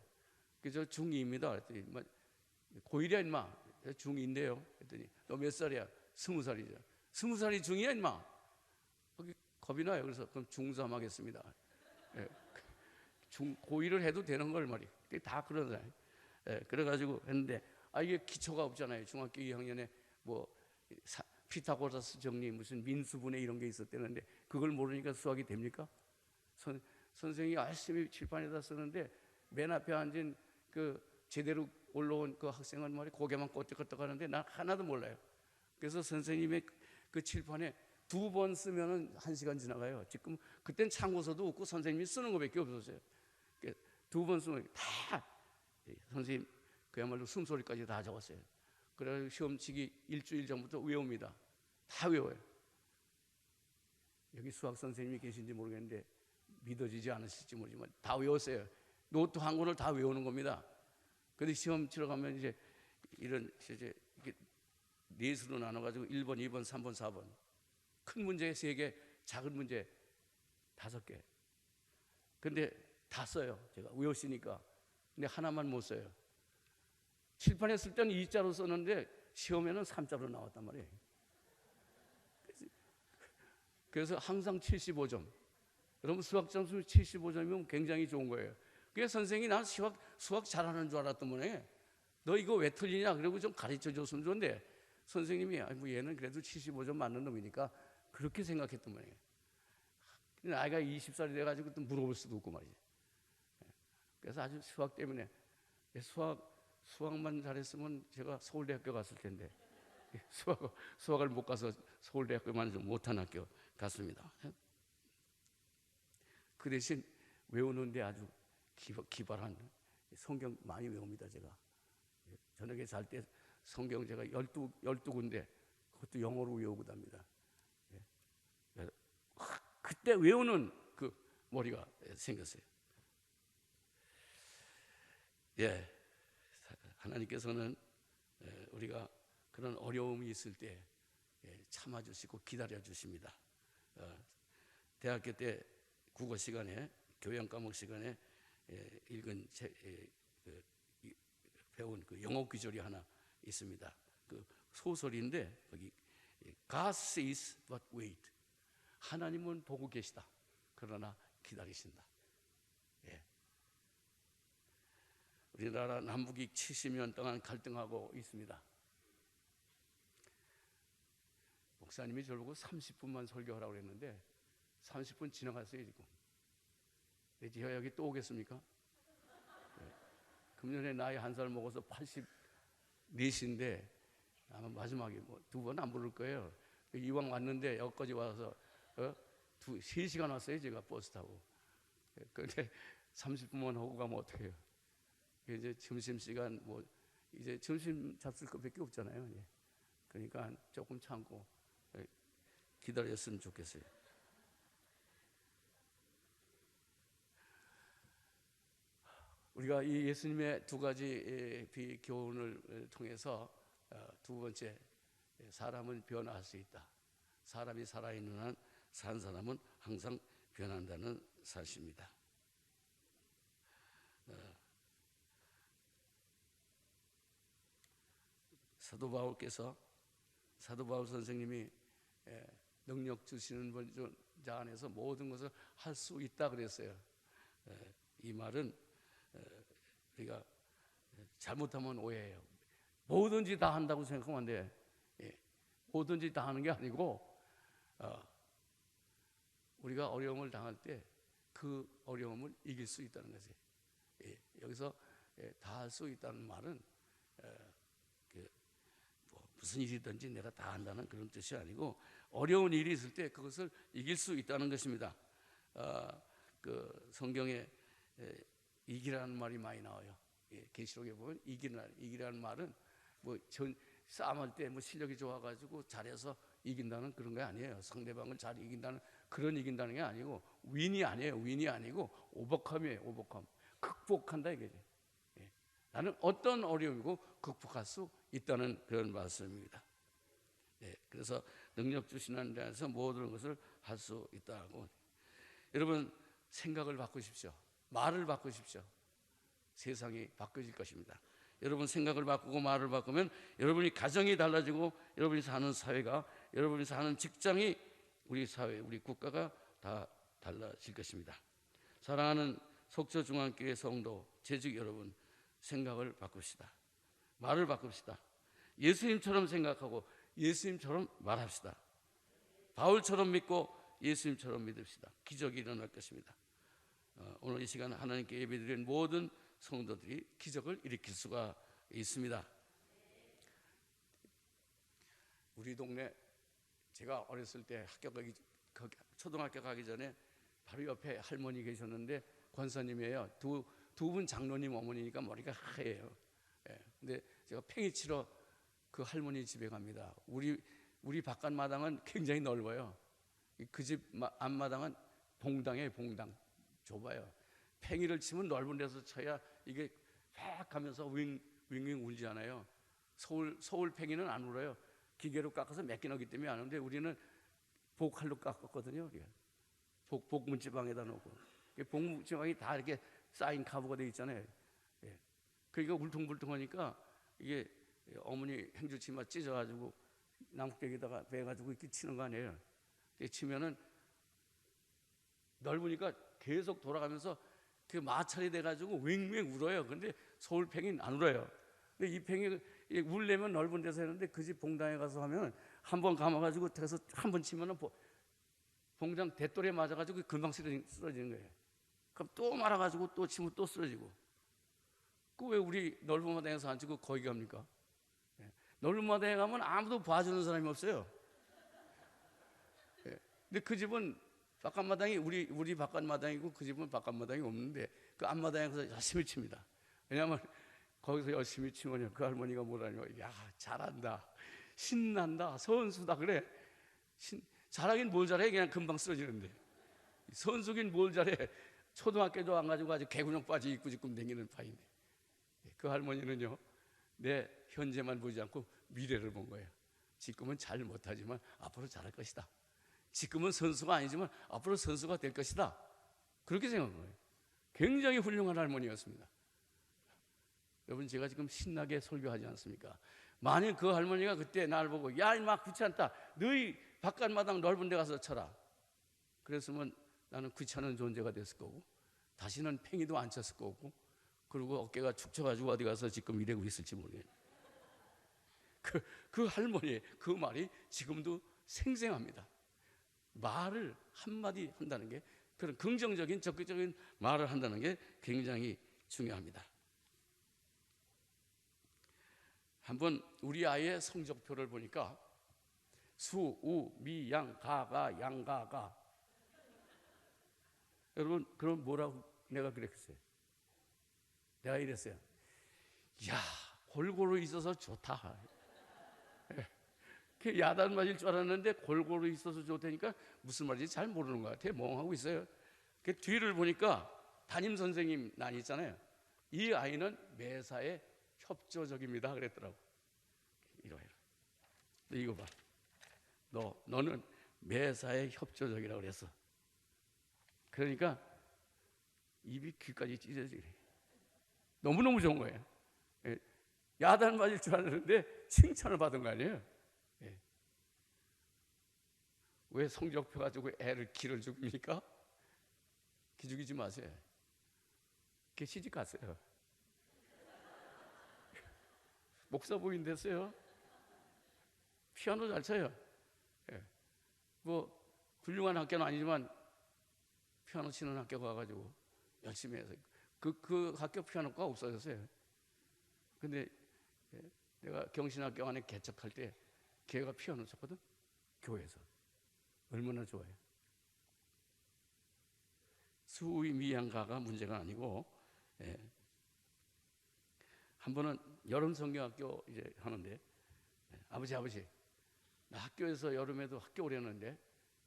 그래서 중2입니다. 그랬더니 고1이야 임마. 중2인데요. 그랬더니 너 몇 살이야? 20살이죠. 20살이 중2야 임마. 겁이 나요. 그래서 그럼 중3 하겠습니다. 고1을 해도 되는 걸 말이에요. 다 그러잖아요. 그래가지고 했는데 이게 기초가 없잖아요. 중학교 2학년에 뭐 피타고라스 정리 무슨 민수분해 이런 게 있었대는데 그걸 모르니까 수학이 됩니까? 선생님이 열심히 칠판에다 쓰는데 맨 앞에 앉은 그 제대로 올라온 그 학생은 말이 고개만 끄덕끄덕 하는데 난 하나도 몰라요. 그래서 선생님의 그 칠판에 2번 쓰면은 1시간 지나가요. 지금 그땐 참고서도 없고 선생님이 쓰는 것밖에 없었어요. 2번 쓰면 다 선생님 그야말로 숨소리까지 다 적었어요. 그래서 시험 치기 일주일 전부터 외웁니다. 다 외워요. 여기 수학 선생님이 계신지 모르겠는데 믿어지지 않으실지 모르지만 다 외웠어요. 노트 한 권을 다 외우는 겁니다. 그런데 시험 치러 가면 이제 이런 이제 넷으로 나눠가지고 1번, 2번, 3번, 4번 큰 문제 3개, 작은 문제 5개. 근데 다 써요. 제가 외웠으니까. 근데 하나만 못 써요. 칠판에 쓸 때는 2자로 썼는데 시험에는 3자로 나왔단 말이에요. 그래서 항상 75점. 여러분 수학 점수 75점이면 굉장히 좋은 거예요. 그래서 선생님이 난 수학 잘하는 줄 알았던 분에 너 이거 왜 틀리냐? 그리고 좀 가르쳐 줬으면 좋은데 선생님이 뭐 얘는 그래도 75점 맞는 놈이니까 그렇게 생각했던 분이에요. 나이가 20살이 돼가지고 또 물어볼 수도 없고 말이죠. 그래서 아주 수학 때문에 수학만 잘했으면 제가 서울대학교 갔을 텐데 수학을 못 가서 서울대학교만 좀 못한 학교 갔습니다. 그 대신 외우는데 아주 기발한 성경 많이 외웁니다. 제가 저녁에 잘 때 성경 제가 12군데 그것도 영어로 외우고 답니다. 그때 외우는 그 머리가 생겼어요. 하나님께서는 우리가 그런 어려움이 있을 때 참아주시고 기다려주십니다. 대학교 때 국어 시간에 교양 과목 시간에 읽은 배운 그 영어 구절이 하나 있습니다. 그 소설인데 거기 God sees but wait. 하나님은 보고 계시다. 그러나 기다리신다. 우리나라 남북이 70년 동안 갈등하고 있습니다. 목사님이 저를 보고 30분만 설교하라고 그랬는데 30분 지나갔어요 지금. 제가 여기 또 오겠습니까? 금년에 나이 1살 먹어서 84인데 아마 마지막에 뭐 2번 안 부를 거예요. 이왕 왔는데 여기까지 와서 3시간 왔어요 제가 버스 타고. 그런데 30분만 하고 가면 어떡해요? 이제 점심시간 뭐 이제 점심 잡술 것밖에 없잖아요. 그러니까 조금 참고 기다렸으면 좋겠어요. 우리가 이 예수님의 2가지 비교훈을 통해서 2번째 사람은 변화할 수 있다. 사람이 살아있는 한 산 사람은 항상 변한다는 사실입니다. 사도 바울 선생님이 능력 주시는 자 안에서 모든 것을 할 수 있다 그랬어요. 이 말은 우리가 잘못하면 오해해요. 뭐든지 다 한다고 생각하면 안 돼. 뭐든지 다 하는 게 아니고 우리가 어려움을 당할 때 그 어려움을 이길 수 있다는 거지. 여기서 다 할 수 있다는 말은 무슨 일이든지 내가 다 한다는 그런 뜻이 아니고 어려운 일이 있을 때 그것을 이길 수 있다는 것입니다. 그 성경에 이기라는 말이 많이 나와요. 계시록에 보면 이기라는 말은 뭐 싸움할 때 뭐 실력이 좋아가지고 잘해서 이긴다는 그런 게 아니에요. 상대방을 잘 이긴다는 그런 이긴다는 게 아니고 윈이 아니에요. 윈이 아니고 오버컴이에요. 오버컴. 극복한다 이거죠. 나는 어떤 어려움이고 극복할 수 있다는 그런 말씀입니다. 그래서 능력 주시는 데서 모든 것을 할 수 있다고. 여러분 생각을 바꾸십시오. 말을 바꾸십시오. 세상이 바뀌어질 것입니다. 여러분 생각을 바꾸고 말을 바꾸면 여러분이 가정이 달라지고 여러분이 사는 사회가 여러분이 사는 직장이 우리 사회 우리 국가가 다 달라질 것입니다. 사랑하는 속초중앙교회 성도 재직 여러분 생각을 바꿉시다. 말을 바꿉시다. 예수님처럼 생각하고 예수님처럼 말합시다. 바울처럼 믿고 예수님처럼 믿읍시다. 기적이 일어날 것입니다. 오늘 이 시간 하나님께 예배드린 모든 성도들이 기적을 일으킬 수가 있습니다. 우리 동네 제가 어렸을 때 초등학교 가기 전에 바로 옆에 할머니 계셨는데 권사님이에요. 두 분 장로님 어머니니까 머리가 하얘요. 근데 제가 팽이 치러 그 할머니 집에 갑니다. 우리 바깥 마당은 굉장히 넓어요. 그 집 앞마당은 봉당이에요. 봉당 좁아요. 팽이를 치면 넓은 데서 쳐야 이게 팍 하면서 윙윙 울잖아요. 서울 팽이는 안 울어요. 기계로 깎아서 몇 개 넣기 때문에 안 오는데 우리는 복칼로 깎았거든요. 복문지방에다 놓고 복문지방이 다 이렇게 쌓인 가부가 되어 있잖아요. 그러니까 울퉁불퉁하니까 이게 어머니 행주치마 찢어가지고 나뭇가지에다가 베가지고 이렇게 치는 거 아니에요. 치면은 넓으니까 계속 돌아가면서 그 마찰이 돼가지고 웽웽 울어요. 근데 서울 팽이는 안 울어요. 근데 이 팽이 울려면 넓은 데서 했는데 그 집 봉당에 가서 하면 한 번 감아가지고 돼서 한 번 치면은 봉당 대돌에 맞아가지고 금방 쓰러지는 거예요. 그럼 또 말아가지고 또 치면 또 쓰러지고. 그 왜 우리 넓은 마당에서 안 치고 거기 갑니까? 넓은 마당에 가면 아무도 봐주는 사람이 없어요. 근데 그 집은 바깥마당이 우리 바깥마당이고 그 집은 바깥마당이 없는데 그 앞마당에서 열심히 칩니다. 왜냐하면 거기서 열심히 치면 그 할머니가 뭐라냐면 야 잘한다 신난다 선수다 그래. 잘하긴 뭘 잘해 그냥 금방 쓰러지는데 선수긴 뭘 잘해. 초등학교도 안 가지고 아주 개구녕 빠지 입고 지금 다니는 파인데 그 할머니는요 내 현재만 보지 않고 미래를 본 거예요. 지금은 잘 못하지만 앞으로 잘할 것이다. 지금은 선수가 아니지만 앞으로 선수가 될 것이다. 그렇게 생각한 거예요. 굉장히 훌륭한 할머니였습니다. 여러분 제가 지금 신나게 설교하지 않습니까? 만약 그 할머니가 그때 날 보고 야 임마 귀찮다 너희 바깥마당 넓은 데 가서 쳐라 그랬으면 나는 귀찮은 존재가 됐을 거고 다시는 팽이도 안 쳤을 거고 그리고 어깨가 축 처가지고 어디 가서 지금 이러고 있을지 모르겠네요. 그 할머니의 그 말이 지금도 생생합니다. 말을 한마디 한다는 게 그런 긍정적인 적극적인 말을 한다는 게 굉장히 중요합니다. 한번 우리 아이의 성적표를 보니까 수, 우, 미, 양, 가, 양, 가. 여러분 그럼 뭐라고 내가 그랬어요? 내가 이랬어요. 야 골고루 있어서 좋다. 야단 맞을 줄 알았는데 골고루 있어서 좋다니까 무슨 말인지 잘 모르는 것 같아요. 멍하고 있어요. 그 뒤를 보니까 담임 선생님 난 있잖아요. 이 아이는 매사에 협조적입니다 그랬더라고. 이거예요. 이거 봐. 너는 매사에 협조적이라고 그랬어. 그러니까 입이 귀까지 찢어지네. 너무너무 좋은 거예요. 야단 맞을 줄 알았는데 칭찬을 받은 거 아니에요. 왜 성적표 가지고 애를 기를 죽입니까? 기죽이지 마세요. 걔 시집 갔어요. 목사 부인 됐어요. 피아노 잘 쳐요. 뭐 훌륭한 학교는 아니지만 피아노 치는 학교 가가지고 열심히 해서 그 학교 피아노과가 없어졌어요. 근데 내가 경신학교 안에 개척할 때 교회가 피아노 쳤거든. 교회에서 얼마나 좋아요. 수의 미양가가 문제가 아니고, 예. 한 번은 여름 성경학교 이제 하는데, 아버지 나 학교에서 여름에도 학교 오려는데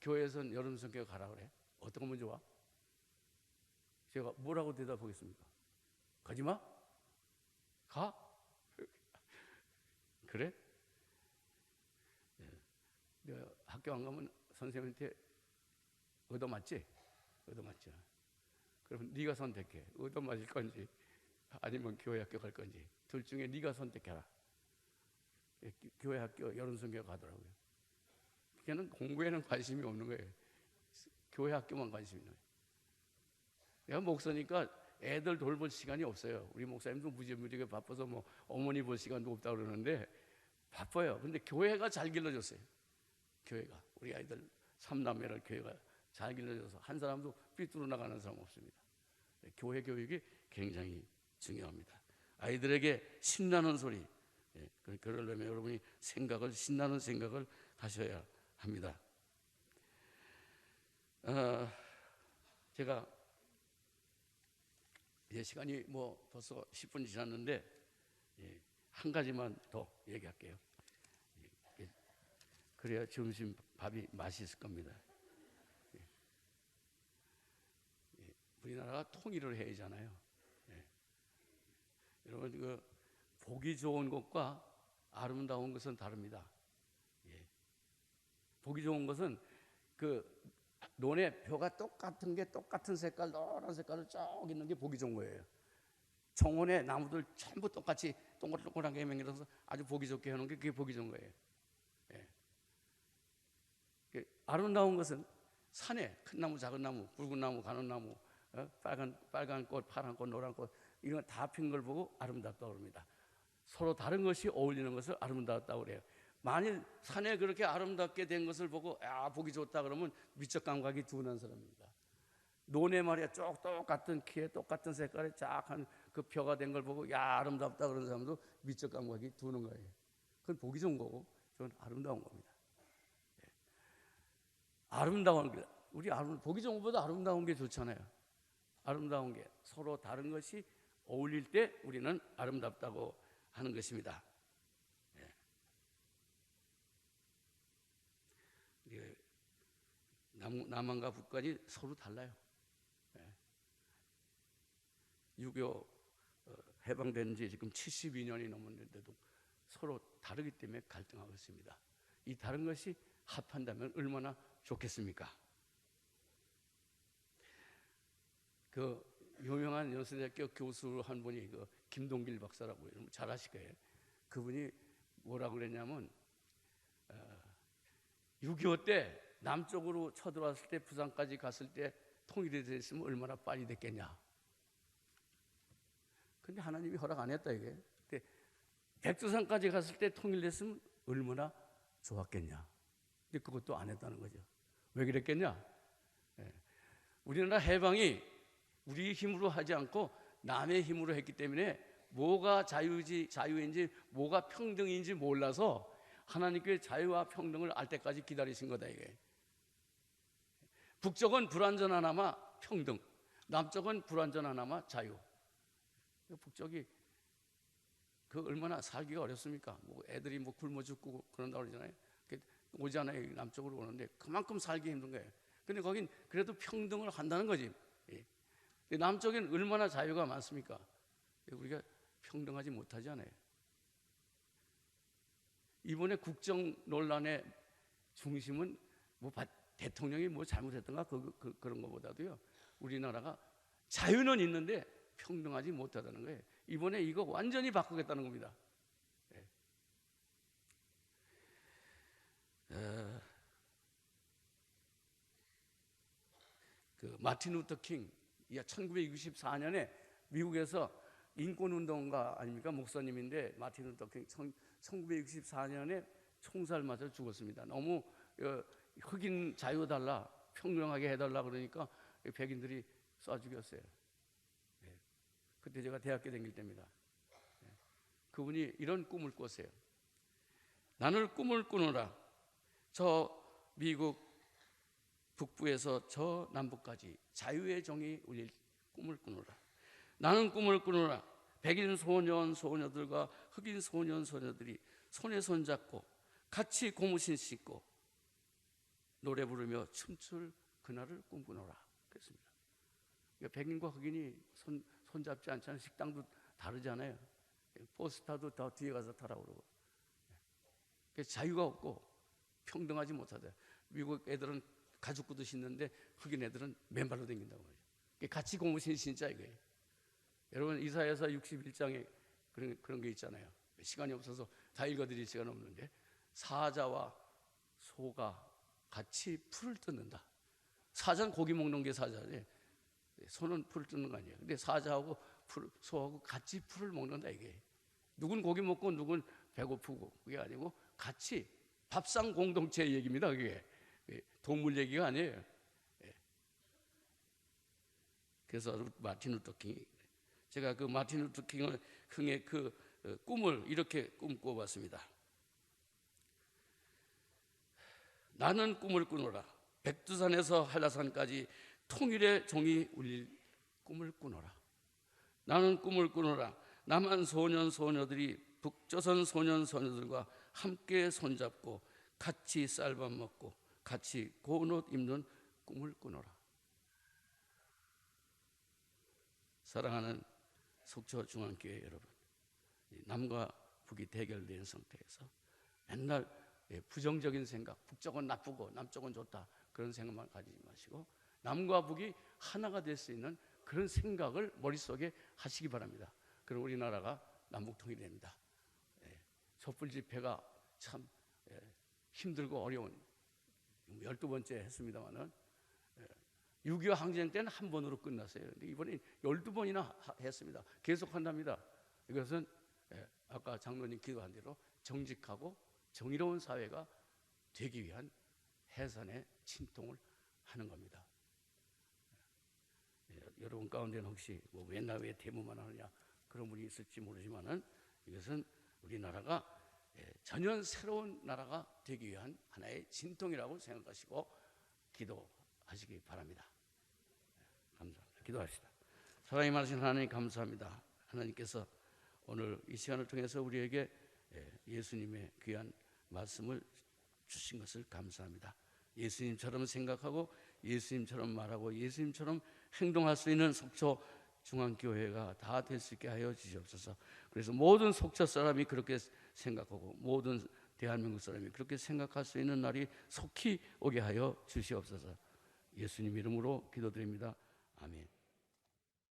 교회에서는 여름 성경 가라 그래. 어떤 거면 좋아? 제가 뭐라고 대답하겠습니까? 가지마? 가? 그래? 내가 학교 안 가면 선생님한테 얻어맞지? 얻어맞죠. 그럼 네가 선택해. 얻어맞을 건지 아니면 교회 학교 갈 건지 둘 중에 네가 선택해라. 교회 학교 여름 성경 가더라고요. 걔는 공부에는 관심이 없는 거예요. 교회 학교만 관심이 있는 거예요. 내가 목사니까 애들 돌볼 시간이 없어요. 우리 목사님도 무지무지하게 바빠서 뭐 어머니 볼 시간도 없다고 그러는데 바빠요. 근데 교회가 잘 길러줬어요. 교회가 우리 아이들 삼남매를 교회가 잘 길러줘서 한 사람도 삐뚤어 나가는 사람 없습니다. 교회 교육이 굉장히 중요합니다. 아이들에게 신나는 소리, 그러려면 여러분이 신나는 생각을 하셔야 합니다. 제가 이제 시간이 뭐 벌써 10분 지났는데 한 가지만 더 얘기할게요. 그래야 점심 밥이 맛있을 겁니다. 우리나라가 통일을 해야 하잖아요. 여러분, 그 보기 좋은 것과 아름다운 것은 다릅니다. 보기 좋은 것은 그 논에 벼가 똑같은 게 똑같은 색깔, 노란 색깔을 쭉 있는 게 보기 좋은 거예요. 정원에 나무들 전부 똑같이 동글동글하게 맹글어서 아주 보기 좋게 해놓은 게 그게 보기 좋은 거예요. 아름다운 것은 산에 큰 나무, 작은 나무, 붉은 나무, 가는 나무, 빨간 꽃, 파란 꽃, 노란 꽃 이런 다 핀 걸 보고 아름답다고 합니다. 서로 다른 것이 어울리는 것을 아름답다고 그래요. 만일 산에 그렇게 아름답게 된 것을 보고 보기 좋다 그러면 미적 감각이 둔한 사람입니다. 논에 말이야 쭉 똑같은 키에 똑같은 색깔에 쫙한 그 벼가 된 걸 보고 아름답다 그러는 사람도 미적 감각이 두는 거예요. 그건 보기 좋은 거고 저는 아름다운 겁니다. 아름다운 게 우리 보기 좋은 것보다 아름다운 게 좋잖아요. 아름다운 게 서로 다른 것이 어울릴 때 우리는 아름답다고 하는 것입니다. 남한과 북한이 서로 달라요. 6.25 해방된 지 지금 72년이 넘었는데도 서로 다르기 때문에 갈등하고 있습니다. 이 다른 것이 합한다면 얼마나 좋겠습니까? 그 유명한 연세대학교 교수 한 분이 그 김동길 박사라고 잘 아실 거예요. 그분이 뭐라고 그랬냐면 6.25 때 남쪽으로 쳐들어왔을 때 부산까지 갔을 때 통일이 됐으면 얼마나 빨리 됐겠냐. 근데 하나님이 허락 안 했다 이게. 근데 백두산까지 갔을 때 통일됐으면 얼마나 좋았겠냐. 근데 그것도 안 했다는 거죠. 왜 그랬겠냐? 우리나라 해방이 우리 힘으로 하지 않고 남의 힘으로 했기 때문에 뭐가 자유인지 뭐가 평등인지 몰라서 하나님께 자유와 평등을 알 때까지 기다리신 거다 이게. 북쪽은 불완전하나마 평등, 남쪽은 불완전하나마 자유. 북쪽이 그 얼마나 살기가 어렵습니까? 뭐 애들이 뭐 굶어 죽고 그런다고 그러잖아요. 오잖아요. 남쪽으로 오는데 그만큼 살기 힘든 거예요. 근데 거긴 그래도 평등을 한다는 거지. 남쪽엔 얼마나 자유가 많습니까? 우리가 평등하지 못하지 않아요. 이번에 국정 논란의 중심은 뭐 대통령이 뭐 잘못했던가 그런 것보다도요. 우리나라가 자유는 있는데 평등하지 못하다는 거예요. 이번에 이거 완전히 바꾸겠다는 겁니다. 그 마틴 루터 킹 1964년에 미국에서 인권운동가 아닙니까? 목사님인데 마틴 루터 킹 1964년에 총살 맞아 죽었습니다. 너무 흑인 자유 달라, 평등하게 해달라 그러니까 백인들이 쏴 죽였어요. 그때 제가 대학교 다닐 때입니다. 그분이 이런 꿈을 꿨어요. 나는 꿈을 꾸노라. 저 미국 북부에서 저 남부까지 자유의 정이 울릴 꿈을 꾸노라. 나는 꿈을 꾸노라. 백인 소년 소녀들과 흑인 소년 소녀들이 손에 손잡고 같이 고무신 신고 노래 부르며 춤출 그날을 꿈꾸노라. 그랬습니다. 그러니까 백인과 흑인이 손잡지 않잖아요. 식당도 다르잖아요. 포스타도 더 뒤에 가서 타라고 그러고. 그래서 자유가 없고 평등하지 못하다. 미국 애들은 가죽 구두 신는데 흑인 애들은 맨발로 다닌다고 말이죠. 같이 고무신 신자 이거예요. 여러분 이사야서 61장에 그런 게 있잖아요. 시간이 없어서 다 읽어드릴 시간 없는데 사자와 소가 같이 풀을 뜯는다. 사자는 고기 먹는 게 사자지. 소는 풀을 뜯는 거 아니에요. 근데 사자하고 소하고 같이 풀을 먹는다 이게. 누군 고기 먹고 누군 배고프고 그게 아니고 같이 밥상 공동체 얘기입니다. 그게 동물 얘기가 아니에요. 그래서 마틴 루터킹이 제가 그 마틴 루터킹의 그 꿈을 이렇게 꿈꿔봤습니다. 나는 꿈을 꾸노라. 백두산에서 한라산까지 통일의 종이 울릴 꿈을 꾸노라. 나는 꿈을 꾸노라. 남한 소년 소녀들이 북조선 소년 소녀들과 함께 손잡고 같이 쌀밥 먹고 같이 고운 옷 입는 꿈을 꾸노라. 사랑하는 속초 중앙교회 여러분, 남과 북이 대결된 상태에서 맨날 부정적인 생각, 북쪽은 나쁘고 남쪽은 좋다 그런 생각만 가지지 마시고 남과 북이 하나가 될 수 있는 그런 생각을 머릿속에 하시기 바랍니다. 그럼 우리나라가 남북통일이 됩니다. 촛불 집회가 참 힘들고 어려운 12번째 했습니다마는 6.25 항쟁 때는 한 번으로 끝났어요. 근데 이번에 12번이나 했습니다. 계속 한답니다. 이것은 아까 장로님 기도한 대로 정직하고 정의로운 사회가 되기 위한 해산의 진통을 하는 겁니다. 여러분 가운데는 혹시 뭐 맨날 왜 데모만 하느냐 그런 분이 있을지 모르지만은 이것은 우리나라가 전혀 새로운 나라가 되기 위한 하나의 진통이라고 생각하시고 기도하시기 바랍니다. 감사합니다. 기도합시다. 사랑이 많으신 하나님 감사합니다. 하나님께서 오늘 이 시간을 통해서 우리에게 예수님의 귀한 말씀을 주신 것을 감사합니다. 예수님처럼 생각하고 예수님처럼 말하고 예수님처럼 행동할 수 있는 속초 중앙교회가 다 될 수 있게 하여 주시옵소서. 그래서 모든 속초 사람이 그렇게 생각하고 모든 대한민국 사람이 그렇게 생각할 수 있는 날이 속히 오게 하여 주시옵소서. 예수님 이름으로 기도드립니다. 아멘.